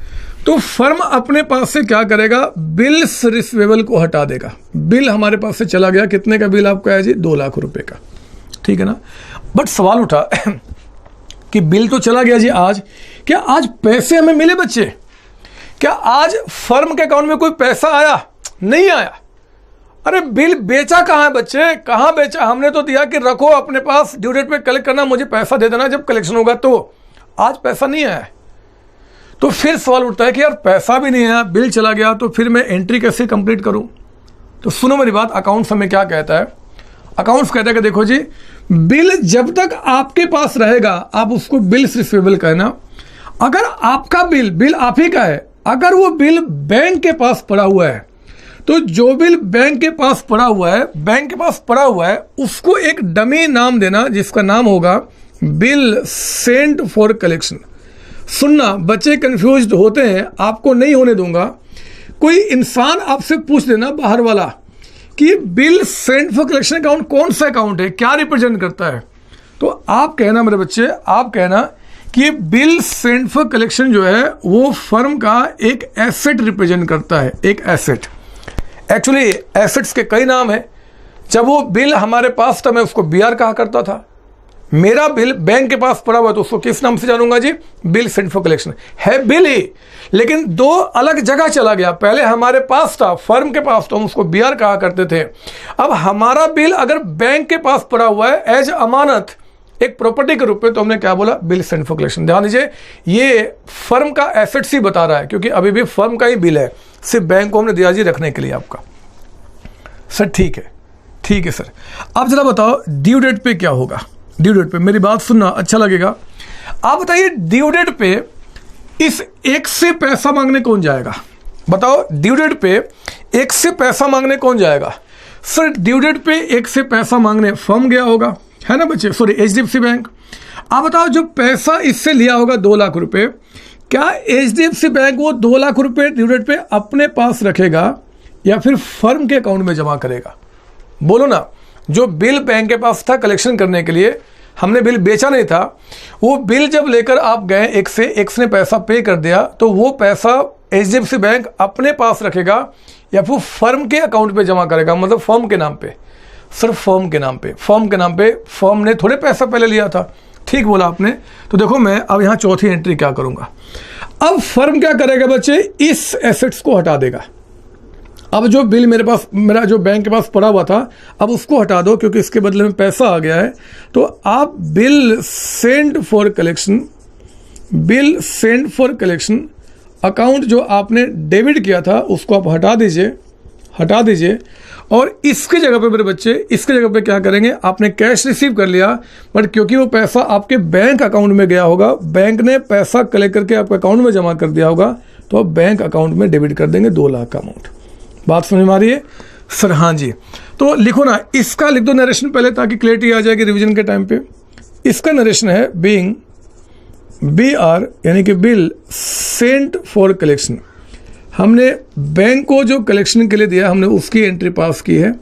तो फर्म अपने पास से क्या करेगा, बिल्स रिसीवेबल को हटा देगा। बिल हमारे पास से चला गया, कितने का बिल आपका है जी, 2 लाख रुपए का, ठीक है ना। बट सवाल उठा कि बिल तो चला गया जी, आज क्या आज पैसे हमें मिले बच्चे? क्या आज फर्म के अकाउंट में कोई पैसा आया? नहीं आया। अरे बिल बेचा कहाँ है बच्चे, कहाँ बेचा? हमने तो दिया कि रखो अपने पास, ड्यू डेट पे कलेक्ट करना, मुझे पैसा दे देना जब कलेक्शन होगा। तो आज पैसा नहीं आया, तो फिर सवाल उठता है कि यार पैसा भी नहीं आया, बिल चला गया, तो फिर मैं एंट्री कैसे कंप्लीट करूं? तो सुनो मेरी बात, अकाउंट्स हमें क्या कहता है। अकाउंट्स कहता है कि देखो जी, बिल जब तक आपके पास रहेगा आप उसको बिल्स रिसीवेबल कहना। अगर आपका बिल आप ही का है, अगर वो बिल बैंक के पास पड़ा हुआ है, तो जो बिल बैंक के पास पड़ा हुआ है, बैंक के पास पड़ा हुआ है, उसको एक डमी नाम देना, जिसका नाम होगा बिल सेंट फॉर कलेक्शन। सुनना, बच्चे कंफ्यूज्ड होते हैं, आपको नहीं होने दूंगा। कोई इंसान आपसे पूछ लेना बाहर वाला कि bill sent for collection account कौन सा अकाउंट है, क्या रिप्रेजेंट करता है, तो आप कहना मेरे बच्चे, आप कहना कि बिल सेंट फॉर कलेक्शन जो है वो फर्म का एक एसेट रिप्रेजेंट करता है, एक एसेट। एक्चुअली एसेट्स के कई नाम हैं। जब वो बिल हमारे पास था मैं उसको बीआर कहा करता था। मेरा बिल बैंक के पास पड़ा हुआ तो उसको किस नाम से जानूंगा जी? Bill sent for collection. है बिल ही, लेकिन दो अलग जगह चला गया। पहले हमारे पास था, फर्म के पास, तो हम उसको बीआर कहा करते थे। अब हमारा बिल अगर बैंक के पास पड़ा हुआ है एज अमानत, एक प्रॉपर्टी के रूप में, तो हमने क्या बोला? Bill sent for collection. ध्यान दीजिए, ये फर्म का एसेट्स ही बता रहा है, क्योंकि अभी भी फर्म का ही बिल है, सिर्फ बैंक को हमने दिया जी रखने के लिए आपका। सर ठीक है, ठीक है सर। अब जरा बताओ ड्यू डेट पे क्या होगा? ड्यू डेट पे मेरी बात सुनना, अच्छा लगेगा। आप बताइए ड्यू डेट पे इस एक से पैसा मांगने कौन जाएगा? बताओ ड्यू डेट पे एक से पैसा मांगने कौन जाएगा? सर ड्यू डेट पे एक से पैसा मांगने फर्म गया होगा, है ना बच्चे, सॉरी एचडीएफसी बैंक। आप बताओ जो पैसा इससे लिया होगा 2 लाख रुपए, क्या एचडीएफसी बैंक वो 2 लाख रुपए ड्यू डेट पे अपने पास रखेगा या फिर फर्म के अकाउंट में जमा करेगा? बोलो ना। जो बिल बैंक के पास था कलेक्शन करने के लिए, हमने बिल बेचा नहीं था, वो बिल जब लेकर आप गए एक्स ने पैसा पे कर दिया, तो वो पैसा एचडीएफसी बैंक अपने पास रखेगा या फिर फर्म के अकाउंट पे जमा करेगा? मतलब फर्म के नाम पे। सिर्फ फर्म के नाम पे, फर्म के नाम पे। फर्म ने थोड़े पैसा पहले लिया था। ठीक बोला आपने। तो देखो मैं अब यहाँ चौथी एंट्री क्या करूँगा। अब फर्म क्या करेगा बच्चे? इस एसेट्स को हटा देगा। अब जो बिल मेरे पास, मेरा जो बैंक के पास पड़ा हुआ था, अब उसको हटा दो क्योंकि इसके बदले में पैसा आ गया है। तो आप bill sent for collection, bill sent for collection account जो आपने डेबिट किया था उसको आप हटा दीजिए, हटा दीजिए। और इसकी जगह पे मेरे बच्चे, इसकी जगह पे क्या करेंगे? आपने कैश रिसीव कर लिया, बट क्योंकि वो पैसा आपके बैंक अकाउंट में गया होगा, बैंक ने पैसा कलेक्ट करके आपके अकाउंट में जमा कर दिया होगा, तो आप बैंक अकाउंट में डेबिट कर देंगे 2 लाख का अमाउंट। बात समझ में आ रही है सर? हाँ जी। तो लिखो ना, इसका लिख दो नरेशन पहले, ताकि क्लियरिटी आ जाएगी रिवीजन के टाइम पे। इसका नरेशन है बीइंग बीआर, यानी कि बिल सेंट फॉर कलेक्शन। हमने बैंक को जो कलेक्शन के लिए दिया, हमने उसकी एंट्री पास की है।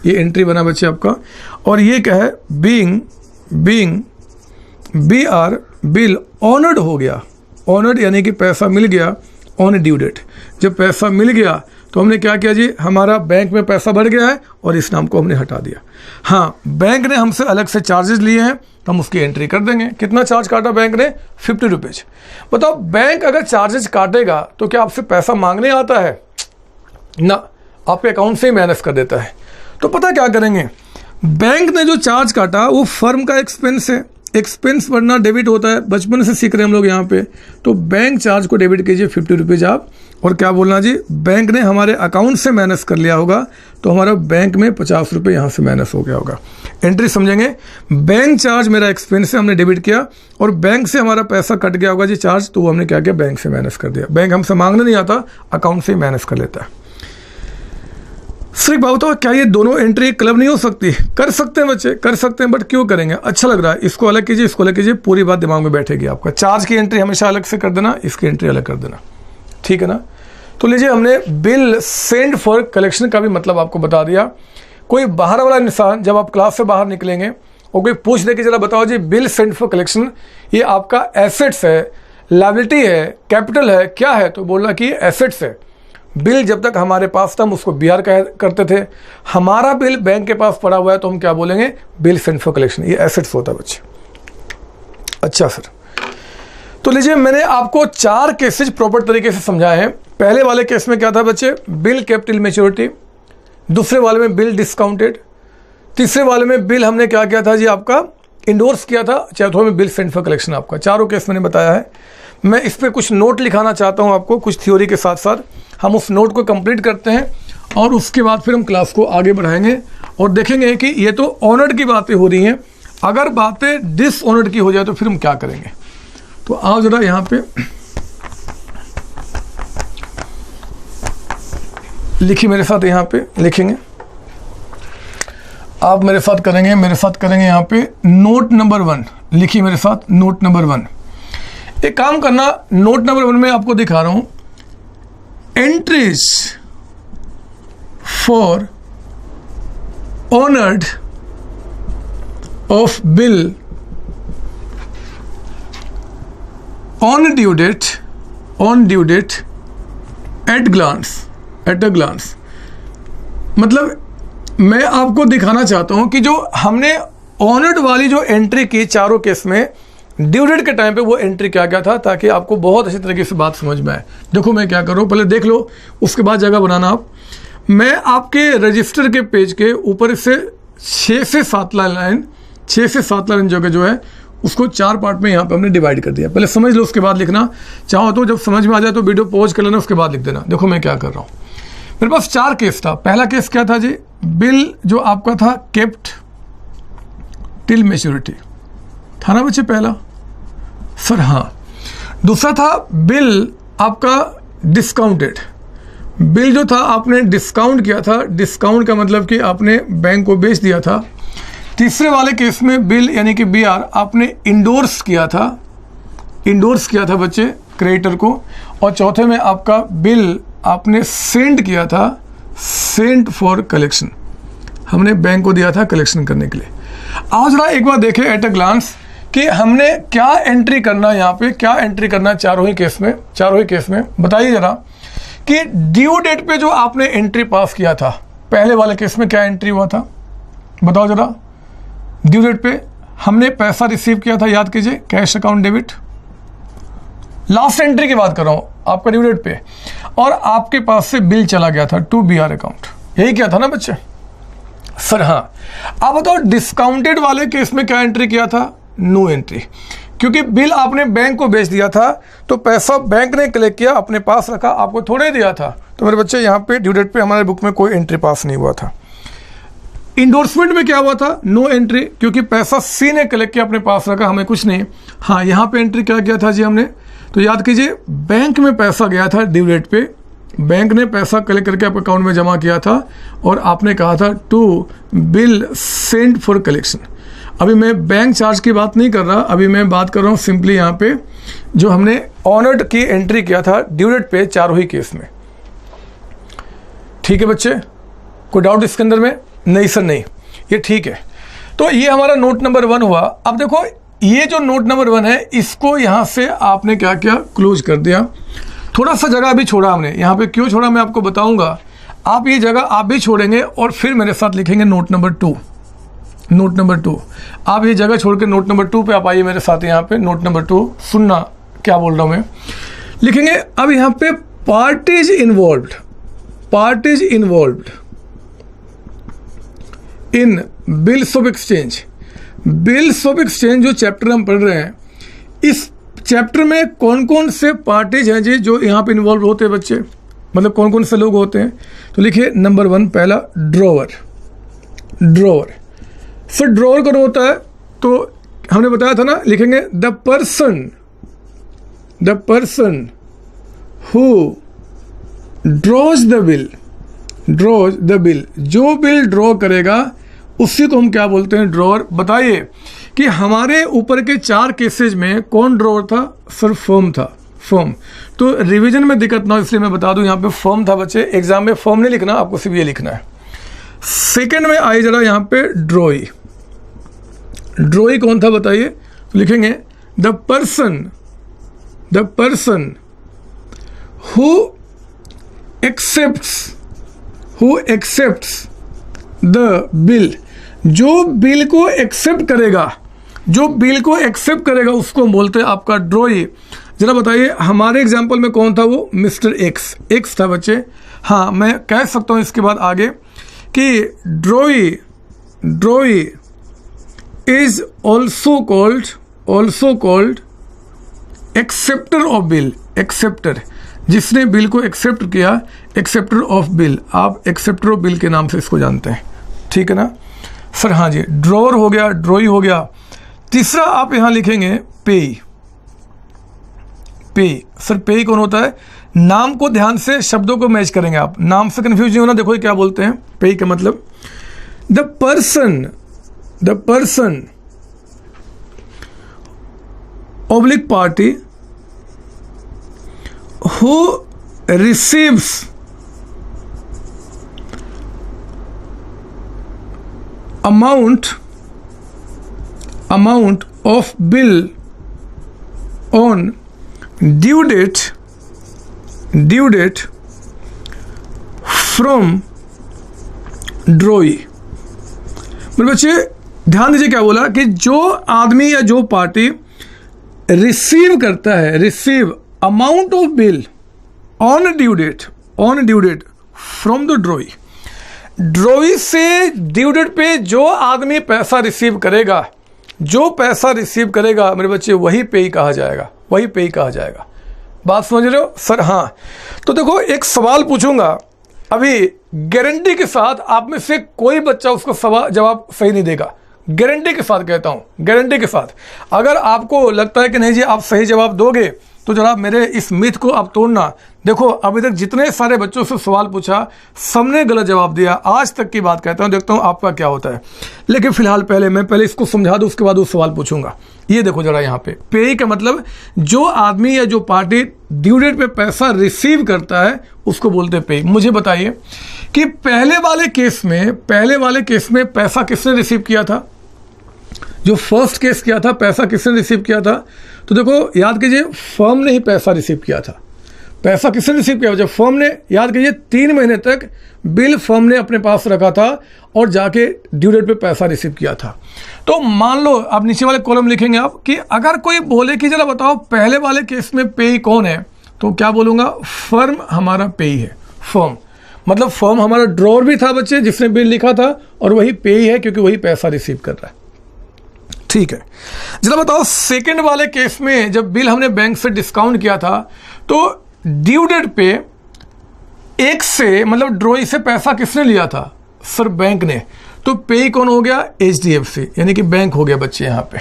ये एंट्री बना बच्चे आपका। और ये क्या है? बीइंग बीआर बिल ऑनर्ड हो गया। ऑनर्ड यानी कि पैसा मिल गया ऑन ड्यू डेट। जब पैसा मिल गया तो हमने क्या किया जी? हमारा बैंक में पैसा बढ़ गया है और इस नाम को हमने हटा दिया। हाँ, बैंक ने हमसे अलग से चार्जेस लिए हैं, तो हम उसकी एंट्री कर देंगे। कितना चार्ज काटा बैंक ने? 50 रुपीज़। बताओ बैंक अगर चार्जेस काटेगा तो क्या आपसे पैसा मांगने आता है? ना, आपके अकाउंट से ही माइनस कर देता है। तो पता क्या करेंगे? बैंक ने जो चार्ज काटा वो फर्म का एक्सपेंस है। एक्सपेंस बढ़ना डेबिट होता है, बचपन से सीख रहे हैं हम लोग यहाँ पे। तो बैंक चार्ज को डेबिट कीजिए 50 रुपीज़ आप। और क्या बोलना जी? बैंक ने हमारे अकाउंट से माइनस कर लिया होगा, तो हमारा बैंक में 50 रुपये यहाँ से माइनस हो गया होगा। एंट्री समझेंगे? बैंक चार्ज मेरा एक्सपेंस से हमने डेबिट किया और बैंक से हमारा पैसा कट गया होगा जी चार्ज, तो वो हमने क्या किया? बैंक से माइनस कर दिया। बैंक हमसे मांगने नहीं आता, अकाउंट से ही माइनस कर लेता है। सिर्फ बात बताओ, क्या ये दोनों एंट्री क्लब नहीं हो सकती? कर सकते हैं बच्चे, कर सकते हैं, बट क्यों करेंगे? अच्छा लग रहा है। इसको अलग कीजिए, इसको अलग कीजिए, पूरी बात दिमाग में बैठेगी आपका। चार्ज की एंट्री हमेशा अलग से कर देना, इसकी एंट्री अलग कर देना, ठीक है ना? तो लीजिए, हमने बिल सेंट फॉर कलेक्शन का भी मतलब आपको बता दिया। कोई बाहर वाला इंसान जब आप क्लास से बाहर निकलेंगे और कोई पूछ दे कि जरा बताओ जी बिल सेंट फॉर कलेक्शन ये आपका एसेट्स है, लायबिलिटी है, कैपिटल है, क्या है? तो बोलना कि एसेट्स है। बिल जब तक हमारे पास था हम उसको बीआर करते थे। हमारा बिल बैंक के पास पड़ा हुआ है तो हम क्या बोलेंगे? Bill sent for collection. ये एसेट्स होता है बच्चे। अच्छा सर, तो लीजिए, मैंने आपको 4 केसेज प्रॉपर तरीके से समझाए हैं। पहले वाले केस में क्या था बच्चे? Bill capital maturity. दूसरे वाले में बिल डिस्काउंटेड। तीसरे वाले में बिल हमने क्या किया था जी? आपका इंडोर्स किया था। चौथे में बिल सेंट फॉर कलेक्शन आपका। चारों केस मैंने बताया है। मैं इस पर कुछ नोट लिखाना चाहता हूँ आपको, कुछ थ्योरी के साथ साथ। हम उस नोट को कंप्लीट करते हैं और उसके बाद फिर हम क्लास को आगे बढ़ाएंगे और देखेंगे कि ये तो ऑनर्ड की बातें हो रही हैं, अगर बातें डिसऑनर्ड की हो जाए तो फिर हम क्या करेंगे। तो आओ जरा यहाँ पे लिखिए मेरे साथ, यहाँ पे लिखेंगे आप मेरे साथ करेंगे यहाँ पे नोट नंबर 1। लिखिए मेरे साथ नोट नंबर 1। एक काम करना, नोट नंबर 1 में आपको दिखा रहा हूं, entries for honoured of bill on due date at a glance. मतलब मैं आपको दिखाना चाहता हूं कि जो हमने ऑनर्ड वाली जो एंट्री की चारों केस में, ड्यू डेट के टाइम पे वो एंट्री क्या क्या था, ताकि आपको बहुत अच्छी तरीके से बात समझ में आए। देखो मैं क्या कर रहा हूं, पहले देख लो, उसके बाद जगह बनाना आप। मैं आपके रजिस्टर के पेज के ऊपर से 6 से 7 लाइन जगह जो है उसको 4 पार्ट में यहाँ पे हमने डिवाइड कर दिया। पहले समझ लो, उसके बाद लिखना। चाहो तो जब समझ में आ जाए तो वीडियो पॉज कर लेना, उसके बाद लिख देना। देखो मैं क्या कर रहा हूँ, मेरे पास 4 केस था। पहला केस क्या था जी, बिल जो आपका था केप्ट टिल मैच्योरिटी था ना बच्चे, पहला सर हाँ। दूसरा था बिल आपका डिस्काउंटेड, बिल जो था आपने डिस्काउंट किया था। डिस्काउंट का मतलब कि आपने बैंक को बेच दिया था। तीसरे वाले केस में बिल यानी कि BR आपने इंडोर्स किया था बच्चे क्रेडिटर को। और चौथे में आपका बिल आपने सेंड किया था, सेंड फॉर कलेक्शन, हमने बैंक को दिया था कलेक्शन करने के लिए। आज जरा एक बार देखें एट अ ग्लांस कि हमने क्या एंट्री करना है, यहाँ पे क्या एंट्री करना है चारों ही केस में बताइए जरा कि ड्यू डेट पे जो आपने एंट्री पास किया था, पहले वाले केस में क्या एंट्री हुआ था बताओ जरा। ड्यू डेट पे हमने पैसा रिसीव किया था, याद कीजिए, cash account debit. Last entry की बात कर रहा हूं आपका ड्यू डेट पे, और आपके पास से बिल चला गया था टू BR अकाउंट, यही क्या था ना बच्चे सर हाँ। अब बताओ डिस्काउंटेड वाले केस में क्या एंट्री किया था, नो एंट्री, क्योंकि बिल आपने बैंक को बेच दिया था तो पैसा बैंक ने कलेक्ट किया, अपने पास रखा, आपको थोड़े दिया था। तो मेरे बच्चे यहाँ पे ड्यू डेट पे हमारे बुक में कोई एंट्री पास नहीं हुआ था। इंडोर्समेंट में क्या हुआ था, नो एंट्री, क्योंकि पैसा C ने कलेक्ट किया, अपने पास रखा, हमें कुछ नहीं। हाँ यहाँ पे एंट्री क्या किया था जी हमने, तो याद कीजिए बैंक में पैसा गया था ड्यू डेट पे, बैंक ने पैसा कलेक्ट करके आपके अकाउंट में जमा किया था और आपने कहा था to bill send for collection. अभी मैं बैंक चार्ज की बात नहीं कर रहा, अभी मैं बात कर रहा हूँ सिंपली यहाँ पे जो हमने ऑनर्ड की एंट्री किया था ड्यू डेट पे चारों ही केस में। ठीक है बच्चे, कोई डाउट इसके अंदर में? नहीं सर नहीं, ये ठीक है। तो ये हमारा नोट नंबर 1 हुआ। अब देखो ये जो नोट नंबर 1 है इसको यहाँ से आपने क्या किया, क्लोज कर दिया। थोड़ा सा जगह अभी छोड़ा हमने, यहाँ पे क्यों छोड़ा मैं आपको बताऊंगा। आप ये जगह आप भी छोड़ेंगे और फिर मेरे साथ लिखेंगे नोट नंबर 2। नोट नंबर 2 आप ये जगह छोड़ के नोट नंबर 2 पे आप आइए मेरे साथ। यहाँ पे नोट नंबर 2 सुनना क्या बोल रहा हूँ मैं, लिखेंगे। अब यहाँ पे parties involved in bills of exchange. Bills of exchange जो चैप्टर हम पढ़ रहे हैं, इस चैप्टर में कौन कौन से पार्टीज हैं जी जो यहाँ पे इन्वॉल्व होते हैं बच्चे, मतलब कौन कौन से लोग होते हैं। तो लिखिए नंबर 1 पहला ड्रॉवर। सर ड्रॉवर कौन होता है, तो हमने बताया था ना, लिखेंगे the person who draws the bill, जो बिल ड्रॉ करेगा उसी को हम क्या बोलते हैं, ड्रॉवर। बताइए कि हमारे ऊपर के 4 केसेज में कौन ड्रॉवर था, सर फर्म था, फर्म। तो रिवीजन में दिक्कत ना हो इसलिए मैं बता दूं, यहाँ पे फर्म था बच्चे। एग्जाम में फर्म नहीं लिखना, आपको सिर्फ ये लिखना है। सेकंड में आई जरा यहाँ पे ड्रॉई कौन था बताइए, तो लिखेंगे the person who accepts the bill, जो बिल को एक्सेप्ट करेगा उसको बोलते हैं आपका ड्रॉई। जरा बताइए हमारे एग्जाम्पल में कौन था वो, मिस्टर एक्स था बच्चे। हाँ मैं कह सकता हूँ इसके बाद आगे कि ड्रॉई is also called acceptor of bill. Acceptor जिसने बिल को एक्सेप्ट किया, एक्सेप्टर ऑफ बिल, आप एक्सेप्टर ऑफ बिल के नाम से इसको जानते हैं। ठीक है ना सर हाँ जी, ड्रॉवर हो गया, ड्रॉई हो गया। तीसरा आप यहां लिखेंगे पेई। सर पेई कौन होता है, नाम को ध्यान से शब्दों को मैच करेंगे आप, नाम से कंफ्यूज नहीं होना। देखो ये क्या बोलते हैं, पेई का मतलब the person oblique party who receives amount of bill on due date from drawee। मेरे बच्चे ध्यान दीजिए क्या बोला कि जो आदमी या जो पार्टी रिसीव करता है, receive amount of bill on due date from the drawee. Drawee से ड्यू डेट पे जो आदमी पैसा रिसीव करेगा, मेरे बच्चे वही पेई कहा जाएगा। बात समझ रहे हो सर? हाँ। तो देखो एक सवाल पूछूंगा अभी, गारंटी के साथ आप में से कोई बच्चा उसका सवाल जवाब सही नहीं देगा। गारंटी के साथ कहता हूं, गारंटी के साथ। अगर आपको लगता है कि नहीं जी आप सही जवाब दोगे तो जनाब मेरे इस मिथ को आप तोड़ना। देखो अभी तक जितने सारे बच्चों से सवाल पूछा सबने गलत जवाब दिया, आज तक की बात कहता हूं, देखता हूं आपका क्या होता है। लेकिन फिलहाल मैं पहले इसको समझा दूं, उसके बाद वो सवाल पूछूंगा। ये देखो जरा यहाँ पे पे का मतलब जो आदमी या जो पार्टी ड्यू डेट पे पैसा रिसीव करता है उसको बोलते हैं पे। मुझे बताइए कि पहले वाले केस में पैसा किसने रिसीव किया था? जो फर्स्ट केस किया था पैसा किसने रिसीव किया था? तो देखो याद कीजिए फर्म ने ही पैसा रिसीव किया था। पैसा किसने रिसीव किया? जब फर्म ने, याद कीजिए 3 महीने तक बिल फर्म ने अपने पास रखा था और जाके ड्यू डेट पे पैसा रिसीव किया था। तो मान लो आप नीचे वाले कॉलम लिखेंगे आप कि अगर कोई बोले कि जरा बताओ पहले वाले केस में पेई कौन है, तो क्या बोलूँगा? फर्म हमारा पेई है। फर्म मतलब फर्म हमारा ड्रॉर भी था बच्चे जिसने बिल लिखा था, और वही पेई है क्योंकि वही पैसा रिसीव कर रहा है। ठीक है, जरा बताओ सेकंड वाले केस में जब बिल हमने बैंक से डिस्काउंट किया था तो ड्यू डेट पे एक से मतलब ड्रॉई से पैसा किसने लिया था? सर बैंक ने। तो पे कौन हो गया? HDFC, यानी कि बैंक हो गया बच्चे यहाँ पे।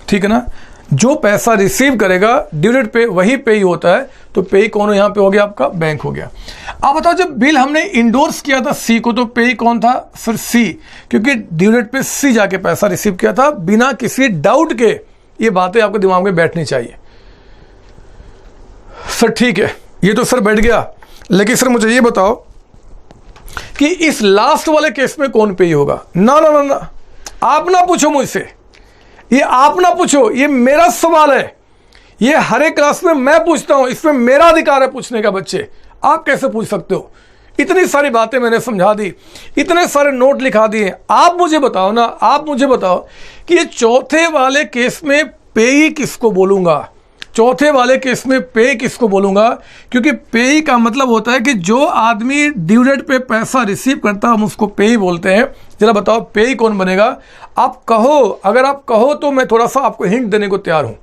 ठीक है ना, जो पैसा रिसीव करेगा ड्यू डेट पे वही पे होता है, तो पे कौन यहाँ पे हो गया? आपका बैंक हो गया। अब बताओ जब बिल हमने इंडोर्स किया था सी को, तो पे कौन था? सर सी, क्योंकि ड्यू डेट पे सी जाके पैसा रिसीव किया था बिना किसी डाउट के। ये बातें आपके दिमाग में बैठनी चाहिए। सर ठीक है, ये तो सर बैठ गया, लेकिन सर मुझे ये बताओ कि इस लास्ट वाले केस में कौन पे होगा? ना ना ना ना, आप ना पूछो मुझसे, ये आप ना पूछो, ये मेरा सवाल है। ये हर एक क्लास में मैं पूछता हूं, इसमें मेरा अधिकार है पूछने का। बच्चे आप कैसे पूछ सकते हो? इतनी सारी बातें मैंने समझा दी, इतने सारे नोट लिखा दिए। आप मुझे बताओ ना, आप मुझे बताओ कि ये चौथे वाले केस में पेई किसको बोलूंगा? चौथे वाले केस में पे किसको बोलूंगा? क्योंकि पे का मतलब होता है कि जो आदमी ड्यू डेट पे पैसा रिसीव करता है हम उसको पे ही बोलते हैं। जरा बताओ पे कौन बनेगा? आप कहो, अगर आप कहो तो मैं थोड़ा सा आपको हिंट देने को तैयार हूं।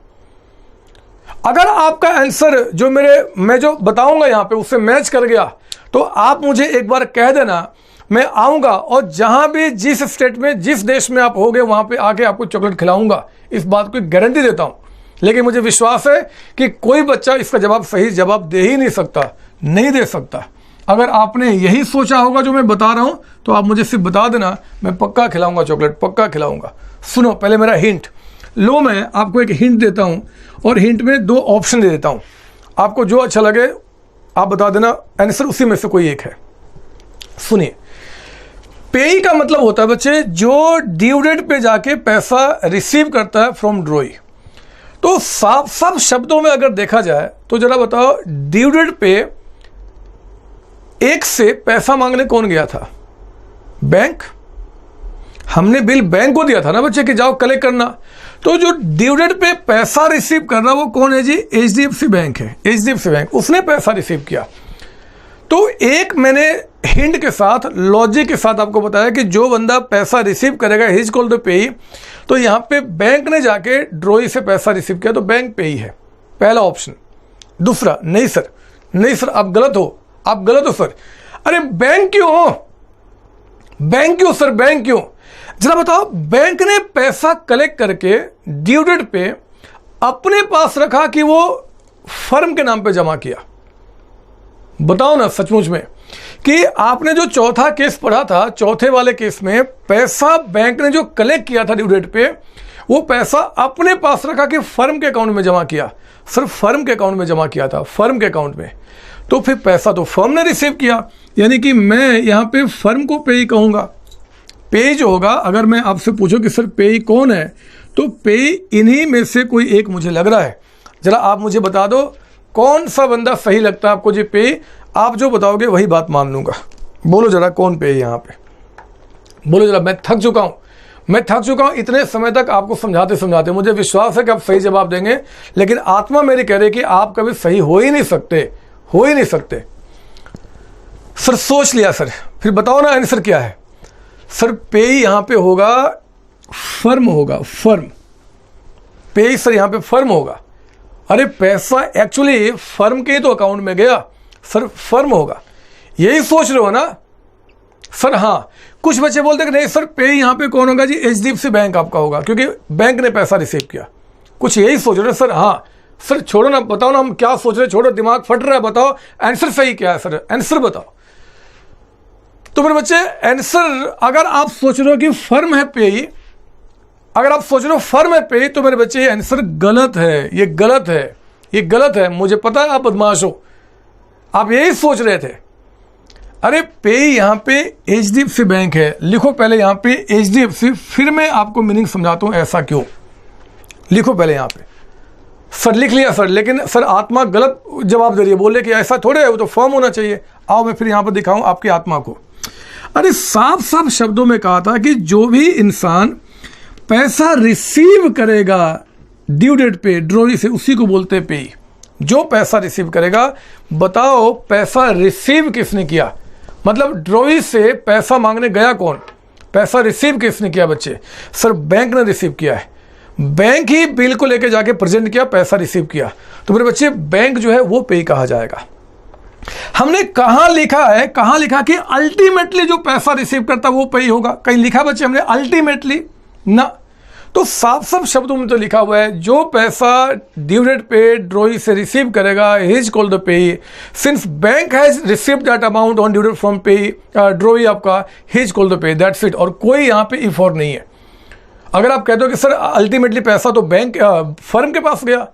अगर आपका आंसर जो मैं जो बताऊंगा यहां पे उससे मैच कर गया तो आप मुझे एक बार कह देना, मैं आऊंगा और जहां भी जिस स्टेट में जिस देश में आप होगे वहां पे आके आपको चॉकलेट खिलाऊंगा। इस बात की गारंटी देता हूं। लेकिन मुझे विश्वास है कि कोई बच्चा इसका जवाब सही जवाब दे ही नहीं सकता, नहीं दे सकता। अगर आपने यही सोचा होगा जो मैं बता रहा हूं तो आप मुझे सिर्फ बता देना, मैं पक्का खिलाऊंगा चॉकलेट, पक्का खिलाऊंगा। सुनो पहले मेरा हिंट लो, मैं आपको एक हिंट देता हूं और हिंट में 2 ऑप्शन दे देता हूं। आपको जो अच्छा लगे आप बता देना, आंसर उसी में से कोई एक है। सुनिए, पे का मतलब होता है बच्चे जो ड्यू डेट पे जाके पैसा रिसीव करता है फ्रॉम ड्रॉई। तो साफ साफ शब्दों में अगर देखा जाए तो जरा बताओ ड्यू डेट पे एक से पैसा मांगने कौन गया था? बैंक। हमने बिल बैंक को दिया था ना बच्चे कि जाओ कलेक्ट करना। तो जो ड्यू डेट पे पैसा रिसीव कर रहा वो कौन है जी? HDFC बैंक है। HDFC बैंक, उसने पैसा रिसीव किया। तो एक मैंने हिंट के साथ, लॉजिक के साथ आपको बताया कि जो बंदा पैसा रिसीव करेगा हिज कॉल्ड द पेई। तो यहां पे बैंक ने जाके ड्रॉई से पैसा रिसीव किया तो बैंक पेई है, पहला ऑप्शन। दूसरा, नहीं सर, नहीं सर आप गलत हो, आप गलत हो सर। अरे बैंक क्यों हो? बैंक क्यों सर, बैंक क्यों? जरा बताओ, बैंक ने पैसा कलेक्ट करके ड्यू डेट पे अपने पास रखा कि वो फर्म के नाम पे जमा किया? बताओ ना सचमुच में कि आपने जो चौथा केस पढ़ा था, चौथे वाले केस में पैसा बैंक ने जो कलेक्ट किया था ड्यू डेट पे वो पैसा अपने पास रखा कि फर्म के अकाउंट में जमा किया, सिर्फ फर्म के अकाउंट में जमा किया था, फर्म के अकाउंट में। तो फिर पैसा तो फर्म ने रिसीव किया, यानी कि मैं यहाँ पे फर्म को पेई कहूँगा। पेई जो होगा, अगर मैं आपसे पूछूं कि सर पेई कौन है, तो पेई इन्हीं में से कोई एक मुझे लग रहा है। जरा आप मुझे बता दो कौन सा बंदा सही लगता है आपको जी पेई। आप जो बताओगे वही बात मान लूँगा। बोलो जरा कौन पेई यहाँ पे, बोलो जरा। मैं थक चुका हूँ इतने समय तक आपको समझाते समझाते। मुझे विश्वास है कि आप सही जवाब देंगे, लेकिन आत्मा मेरी कह रही है कि आप कभी सही हो ही नहीं सकते। सर सोच लिया सर, फिर बताओ ना आंसर क्या है। सर पेई यहाँ पे होगा, फर्म होगा, फर्म। पेई सर यहाँ पे फर्म होगा। अरे पैसा एक्चुअली फर्म के तो अकाउंट में गया, सर फर्म होगा। यही सोच रहे हो ना सर? हाँ। कुछ बच्चे बोलते कि नहीं सर पेई यहाँ पे कौन होगा जी, HDFC बैंक आपका होगा, क्योंकि बैंक ने पैसा रिसीव किया। कुछ यही सोच रहे हो सर? हाँ। सर छोड़ो ना, बताओ ना हम क्या सोच रहे हैं, छोड़ो, दिमाग फट रहा है, बताओ आंसर सही क्या है सर, आंसर बताओ। तो मेरे बच्चे आंसर, अगर आप सोच रहे हो कि फर्म है पेई, अगर आप सोच रहे हो फर्म है पेई, तो मेरे बच्चे ये आंसर गलत है, ये गलत है। मुझे पता है आप बदमाश हो, आप यही सोच रहे थे। अरे पेई यहाँ पे HDFC बैंक है, लिखो पहले यहाँ पे HDFC, फिर मैं आपको मीनिंग समझाता हूँ ऐसा क्यों। लिखो पहले यहाँ पे। सर लिख लिया सर, लेकिन सर आत्मा गलत जवाब दे रही है, बोले कि ऐसा थोड़े है, वो तो फर्म होना चाहिए। आओ मैं फिर यहाँ पर दिखाऊँ आपकी आत्मा को। अरे साफ शब्दों में कहा था कि जो भी इंसान पैसा रिसीव करेगा ड्यू डेट पे, ड्रॉई से, उसी को बोलते हैं पेई। जो पैसा रिसीव करेगा, बताओ पैसा रिसीव किसने किया, मतलब ड्रॉई से पैसा मांगने गया कौन, पैसा रिसीव किसने किया बच्चे? सर बैंक ने रिसीव किया है, बैंक ही बिल को लेके जाके प्रेजेंट किया, पैसा रिसीव किया। तो मेरे बच्चे बैंक जो है वो पेई कहा जाएगा। हमने कहाँ लिखा कि अल्टीमेटली जो पैसा रिसीव करता वो पेई होगा? कहीं लिखा बच्चे हमने अल्टीमेटली? ना। तो साफ शब्दों में तो लिखा हुआ है जो पैसा ड्यू डेट पे ड्रॉई से रिसीव करेगा he is called the payee. Since bank has received that amount on due date from payee, drawee आपका, he is called the payee, that's it. और कोई यहाँ पे इफ और नहीं है। अगर आप कहते हो कि सर अल्टीमेटली पैसा तो बैंक फर्म के पास गया,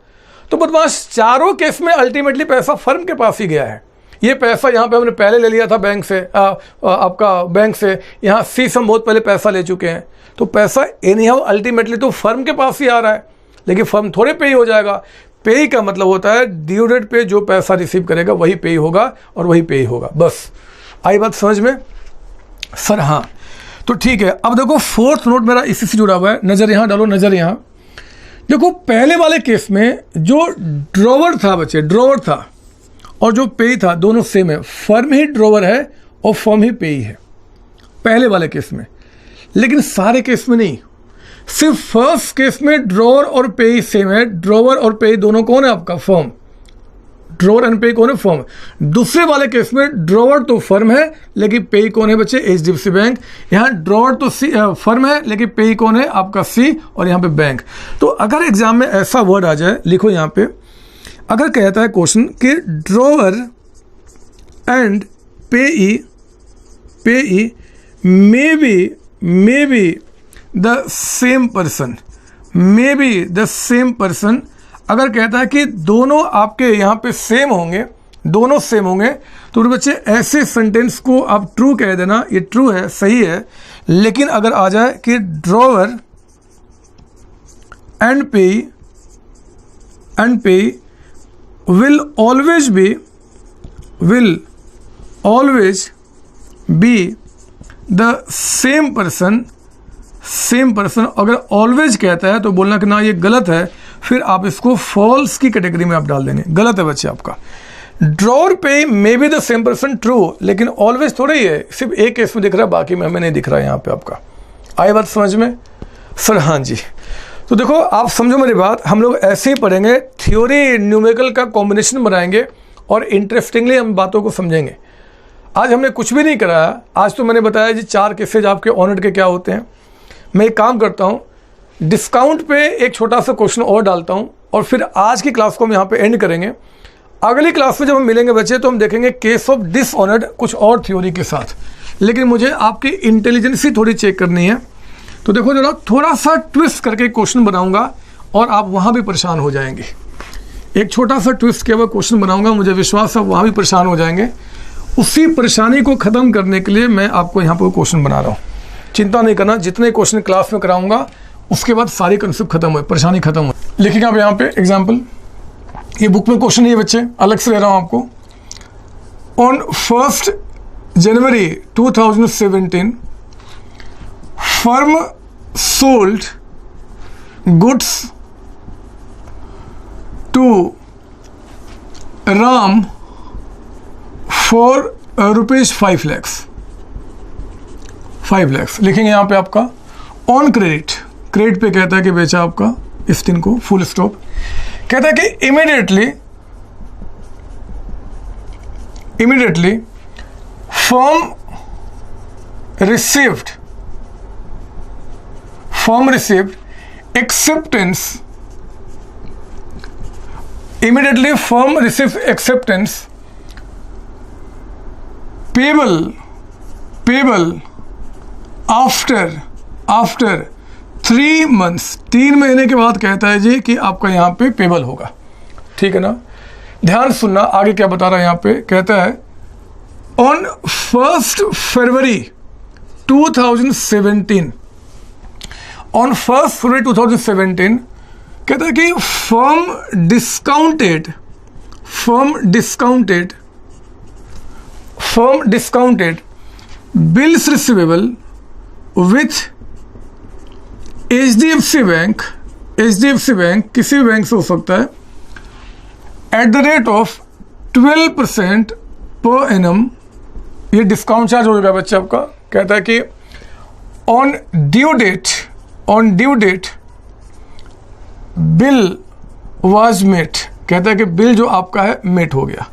तो बदमाश चारों केस में अल्टीमेटली पैसा फर्म के पास ही गया है। ये पैसा यहाँ पे हमने पहले ले लिया था बैंक से, आपका बैंक से, यहाँ सी हम बहुत पहले पैसा ले चुके हैं, तो पैसा एनी हाउ अल्टीमेटली तो फर्म के पास ही आ रहा है, लेकिन फर्म थोड़े पेई हो जाएगा। पेई का मतलब होता है ड्यू डेट पे जो पैसा रिसीव करेगा वही पेई होगा और वही पेई होगा। बस आई बात समझ में? सर हाँ। तो ठीक है, अब देखो फोर्थ नोट मेरा इसी से जुड़ा हुआ है, नज़र यहाँ डालो, नज़र यहाँ देखो। पहले वाले केस में जो ड्रॉवर था बच्चे, ड्रॉवर था, और जो पेई था, दोनों सेम है। फर्म ही ड्रॉवर है और फर्म ही पेई है पहले वाले केस में, लेकिन सारे केस में नहीं। सिर्फ फर्स्ट केस में ड्रॉवर और पेई सेम है। ड्रॉवर और पेई दोनों कौन है आपका? फर्म। ड्रॉवर एंड पेई कौन है? फर्म। दूसरे वाले केस में ड्रॉवर तो फर्म है, लेकिन पेई कौन है बच्चे? HDFC bank. यहाँ ड्रॉवर तो फर्म है, लेकिन पेई कौन है? आपका सी, और यहाँ पे बैंक। तो अगर एग्जाम में ऐसा वर्ड आ जाए, लिखो यहाँ पे, अगर कहता है क्वेश्चन कि ड्रॉवर एंड पेई may be the same person, अगर कहता है कि दोनों आपके यहाँ पे सेम होंगे, दोनों सेम होंगे, तो बच्चे ऐसे सेंटेंस को आप ट्रू कह देना, ये ट्रू है, सही है। लेकिन अगर आ जाए कि ड्रॉवर एंड पेई will always be the same person, अगर always कहता है तो बोलना कि ना ये गलत है, फिर आप इसको false की कैटेगरी में आप डाल देंगे। गलत है बच्चे आपका। ड्रॉवर पे may be the same person, true, लेकिन ऑलवेज थोड़ा ही है, सिर्फ एक केस में दिख रहा है, बाकी में हमें नहीं दिख रहा है यहाँ पे आपका। आई बात समझ में? सर हाँ जी। तो देखो आप समझो मेरी बात, हम लोग ऐसे ही पढ़ेंगे, थ्योरी न्यूमेरिकल का कॉम्बिनेशन बनाएंगे और इंटरेस्टिंगली हम बातों को समझेंगे। आज हमने कुछ भी नहीं कराया, आज तो मैंने बताया जी 4 केसेज आपके ऑनर्ड के क्या होते हैं। मैं एक काम करता हूँ, डिस्काउंट पे एक छोटा सा क्वेश्चन और डालता हूँ, और फिर आज की क्लास को हम यहाँ पे एंड करेंगे। अगली क्लास में जब हम मिलेंगे बच्चे, तो हम देखेंगे केस ऑफ डिसऑनर्ड कुछ और थ्योरी के साथ, लेकिन मुझे आपकी इंटेलिजेंस ही थोड़ी चेक करनी है। तो देखो जरा, थोड़ा सा ट्विस्ट करके क्वेश्चन बनाऊंगा और आप वहाँ भी परेशान हो जाएंगे। एक छोटा सा ट्विस्ट किया हुआ क्वेश्चन बनाऊंगा, मुझे विश्वास है वहाँ भी परेशान हो जाएंगे। उसी परेशानी को ख़त्म करने के लिए मैं आपको यहाँ पर क्वेश्चन बना रहा हूँ। चिंता नहीं करना, जितने क्वेश्चन क्लास में कराऊंगा उसके बाद सारी कंसेप्ट खत्म हुए, परेशानी खत्म हुई। लिखिएगा आप यहाँ पे एग्जाम्पल, ये बुक में क्वेश्चन नहीं है बच्चे, अलग से ले रहा हूँ आपको। On 1 January 2017 firm sold goods to Ram for ₹5 lakhs। 5 lakhs लिखेंगे यहाँ पे आपका। ऑन क्रेडिट, क्रेडिट पे कहता है कि बेचा आपका इस दिन को, फुल स्टॉप। कहता है कि immediately firm received acceptance, immediately firm receives acceptance payable after 3 months, 3 महीने के बाद कहता है जी कि आपका यहाँ पे पेबल होगा। ठीक है ना, ध्यान सुनना आगे क्या बता रहा है यहाँ पे। कहता है ऑन 1 फरवरी 2017, ऑन 1 फरवरी 2017 कहता है कि firm discounted bills receivable with HDFC bank, किसी भी बैंक से हो सकता है, at the rate of 12% per annum. ये डिस्काउंट चार्ज होगा बच्चे आपका। कहता है कि on due date bill was met, कहता है कि बिल जो आपका है मेट हो गया।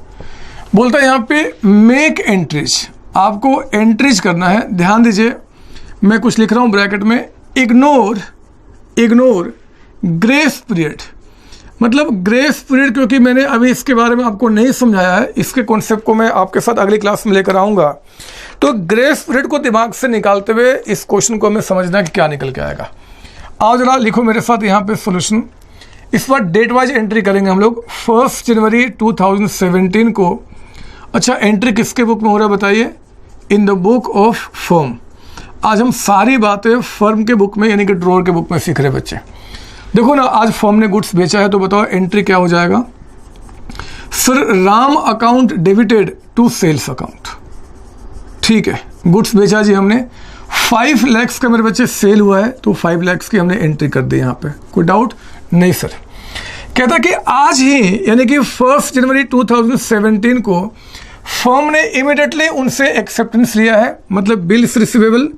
बोलता है यहाँ पे मेक एंट्रीज, आपको एंट्रीज करना है। ध्यान दीजिए, मैं कुछ लिख रहा हूँ ब्रैकेट में, इग्नोर ग्रेस पीरियड। मतलब ग्रेस पीरियड, क्योंकि मैंने अभी इसके बारे में आपको नहीं समझाया है, इसके कॉन्सेप्ट को मैं आपके साथ अगली क्लास में लेकर आऊँगा। तो ग्रेस पीरियड को दिमाग से निकालते हुए इस क्वेश्चन को हमें समझना कि क्या निकल के आएगा। आओ जरा लिखो मेरे साथ यहाँ पे सॉल्यूशन। इस बार डेट वाइज एंट्री करेंगे हम लोग। 1 जनवरी 2017 को। अच्छा, एंट्री किसके बुक में हो रहा है बताइए? In the book of firm. आज हम सारी बातें फर्म के बुक में यानी कि ड्रॉअर के बुक में सीख रहे बच्चे। देखो ना, आज फर्म ने गुड्स बेचा है तो बताओ एंट्री क्या हो जाएगा? Sir, Ram account debited to sales account. ठीक है, गुड्स बेचा जी हमने, 5 lakhs का मेरे बच्चे सेल हुआ है तो 5 lakhs की हमने एंट्री कर दी यहाँ पे। कोई डाउट नहीं सर। कहता कि आज ही यानी कि 1 जनवरी 2017 को फर्म ने इमीडिएटली उनसे एक्सेप्टेंस लिया है, मतलब बिल्स रिसीवेबल।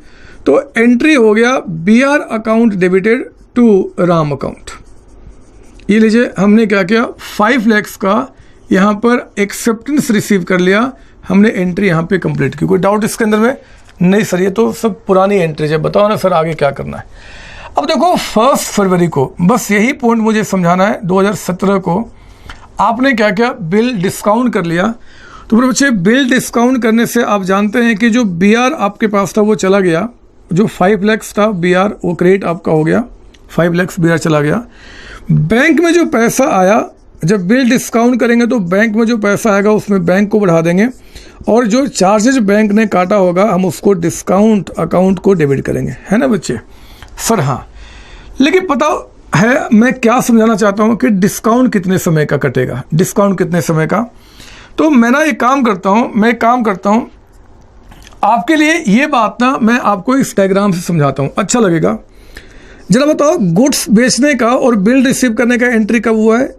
तो एंट्री हो गया BR account debited to Ram account. ये लीजिए, हमने क्या किया, 5 lakhs का यहाँ पर एक्सेप्टेंस रिसीव कर लिया, हमने एंट्री यहाँ पे कंप्लीट की। कोई डाउट इसके अंदर में? नहीं सर, ये तो सब पुरानी एंट्रीज है। बताओ ना सर आगे क्या करना है। अब देखो 1 फरवरी को, बस यही पॉइंट मुझे समझाना है, 2017 को आपने क्या किया, बिल डिस्काउंट कर लिया। तो मेरे बच्चे, बिल डिस्काउंट करने से आप जानते हैं कि जो BR आपके पास था वो चला गया। जो 5 lakhs था BR, वो क्रेडिट आपका हो गया, 5 lakhs BR चला गया। बैंक में जो पैसा आया, जब बिल डिस्काउंट करेंगे तो बैंक में जो पैसा आएगा उसमें बैंक को बढ़ा देंगे, और जो चार्जेज बैंक ने काटा होगा हम उसको डिस्काउंट अकाउंट को डेबिट करेंगे, है ना बच्चे? सर हाँ, लेकिन पता है मैं क्या समझाना चाहता हूँ कि डिस्काउंट कितने समय का कटेगा, डिस्काउंट कितने समय का। तो मैं ना एक काम करता हूँ, आपके लिए ये बात ना मैं आपको इस डायग्राम से समझाता हूँ, अच्छा लगेगा। जरा बताओ, गुड्स बेचने का और बिल रिसीव करने का एंट्री कब हुआ है?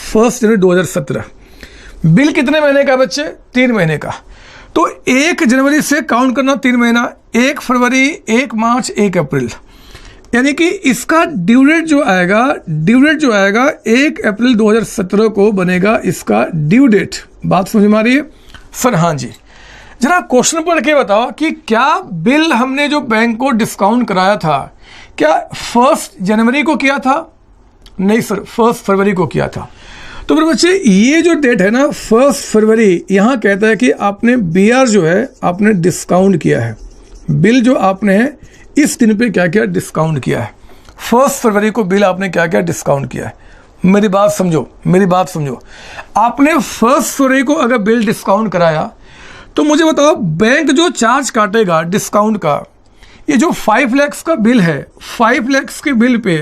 1 जनवरी 2017। बिल कितने महीने का बच्चे? 3 महीने का। तो 1 जनवरी से काउंट करना 3 महीना, 1 फरवरी, 1 मार्च, 1 अप्रैल, यानी कि इसका ड्यू डेट जो आएगा 1 अप्रैल 2017 को बनेगा इसका ड्यू डेट। बात समझ में आ रही है? सर हाँ जी। जरा क्वेश्चन पढ़ के बताओ कि क्या बिल हमने जो बैंक को डिस्काउंट कराया था, क्या 1 जनवरी को किया था? नहीं सर, 1 फरवरी को किया था। तो मेरे बच्चे, ये जो डेट है ना 1 फरवरी, यहाँ कहता है कि आपने BR जो है आपने डिस्काउंट किया है, बिल जो आपने है इस दिन पे क्या क्या डिस्काउंट किया है। 1 फरवरी को बिल आपने क्या क्या डिस्काउंट किया है। मेरी बात समझो, मेरी बात समझो। आपने 1 फरवरी को अगर बिल डिस्काउंट कराया तो मुझे बताओ बैंक जो चार्ज काटेगा डिस्काउंट का, ये जो 5 लाख का बिल है, 5 लाख के बिल पे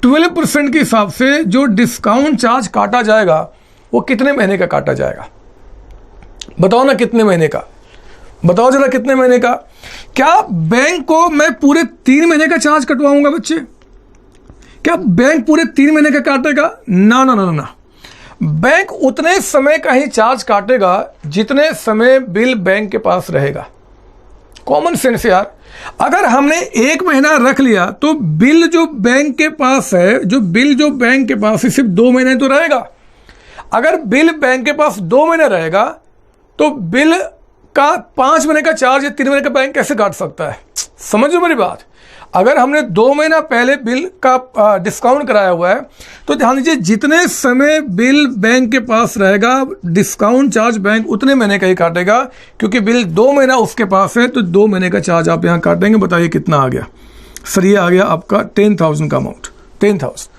12% के हिसाब से जो डिस्काउंट चार्ज काटा जाएगा वो कितने महीने का काटा जाएगा? बताओ ना कितने महीने का, बताओ जरा कितने महीने का। क्या बैंक को मैं पूरे 3 महीने का चार्ज कटवाऊंगा बच्चे? क्या बैंक पूरे 3 महीने का काटेगा? ना ना ना ना, बैंक उतने समय का ही चार्ज काटेगा जितने समय बिल बैंक के पास रहेगा। कॉमन सेंस यार। अगर हमने 1 महीना रख लिया तो बिल जो बैंक के पास है, जो बिल जो बैंक के पास है सिर्फ 2 महीने तो रहेगा। अगर बिल बैंक के पास 2 महीने रहेगा तो बिल का 5 महीने का चार्ज या 3 महीने का बैंक कैसे काट सकता है? समझो मेरी बात। अगर हमने 2 महीना पहले बिल का डिस्काउंट कराया हुआ है तो ध्यान दीजिए जितने समय बिल बैंक के पास रहेगा डिस्काउंट चार्ज बैंक उतने महीने का ही काटेगा, क्योंकि बिल 2 महीना उसके पास है तो 2 महीने का चार्ज आप यहाँ काटेंगे। बताइए कितना आ गया? सर ये आ गया आपका 10,000 का अमाउंट, 10,000।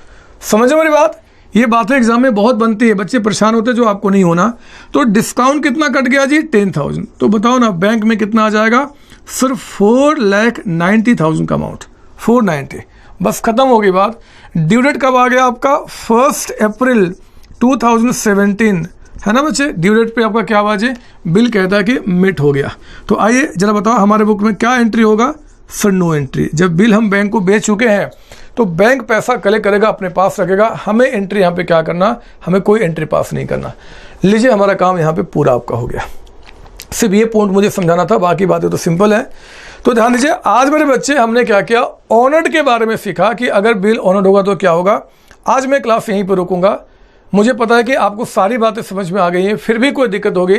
समझो मेरी बात। ये बातें एग्जाम में बहुत बनती है, बच्चे परेशान होते हैं, जो आपको नहीं होना। तो डिस्काउंट कितना कट गया जी? 10,000। तो बताओ ना बैंक में कितना आ जाएगा? सिर्फ 4,90,000 का अमाउंट, 490। बस खत्म हो गई बात। ड्यू डेट कब आ गया आपका? 1 अप्रैल 2017 है ना बच्चे। ड्यू डेट पे आपका क्या बाजे? बिल कहता है कि मिट हो गया। तो आइए जरा बताओ हमारे बुक में क्या एंट्री होगा? Sir no entry. जब बिल हम बैंक को बेच चुके हैं तो बैंक पैसा कलेक्ट करेगा, अपने पास रखेगा, हमें एंट्री यहाँ पे क्या करना? हमें कोई एंट्री पास नहीं करना। लीजिए हमारा काम यहाँ पे पूरा आपका हो गया। सिर्फ ये पॉइंट मुझे समझाना था, बाकी बातें तो सिंपल है। तो ध्यान दीजिए आज मेरे बच्चे हमने क्या किया? ऑनर्ड के बारे में सीखा कि अगर बिल ऑनर्ड होगा तो क्या होगा। आज मैं क्लास यहीं पर रुकूंगा। मुझे पता है कि आपको सारी बातें समझ में आ गई हैं, फिर भी कोई दिक्कत होगी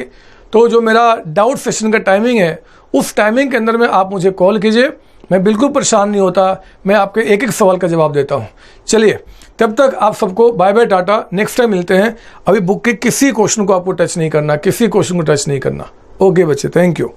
तो जो मेरा डाउट सेशन का टाइमिंग है उस टाइमिंग के अंदर में आप मुझे कॉल कीजिए। मैं बिल्कुल परेशान नहीं होता, मैं आपके एक एक सवाल का जवाब देता हूँ। चलिए तब तक आप सबको बाय बाय टाटा, नेक्स्ट टाइम मिलते हैं। अभी बुक के किसी क्वेश्चन को आपको टच नहीं करना, किसी क्वेश्चन को टच नहीं करना। ओके बच्चे, थैंक यू।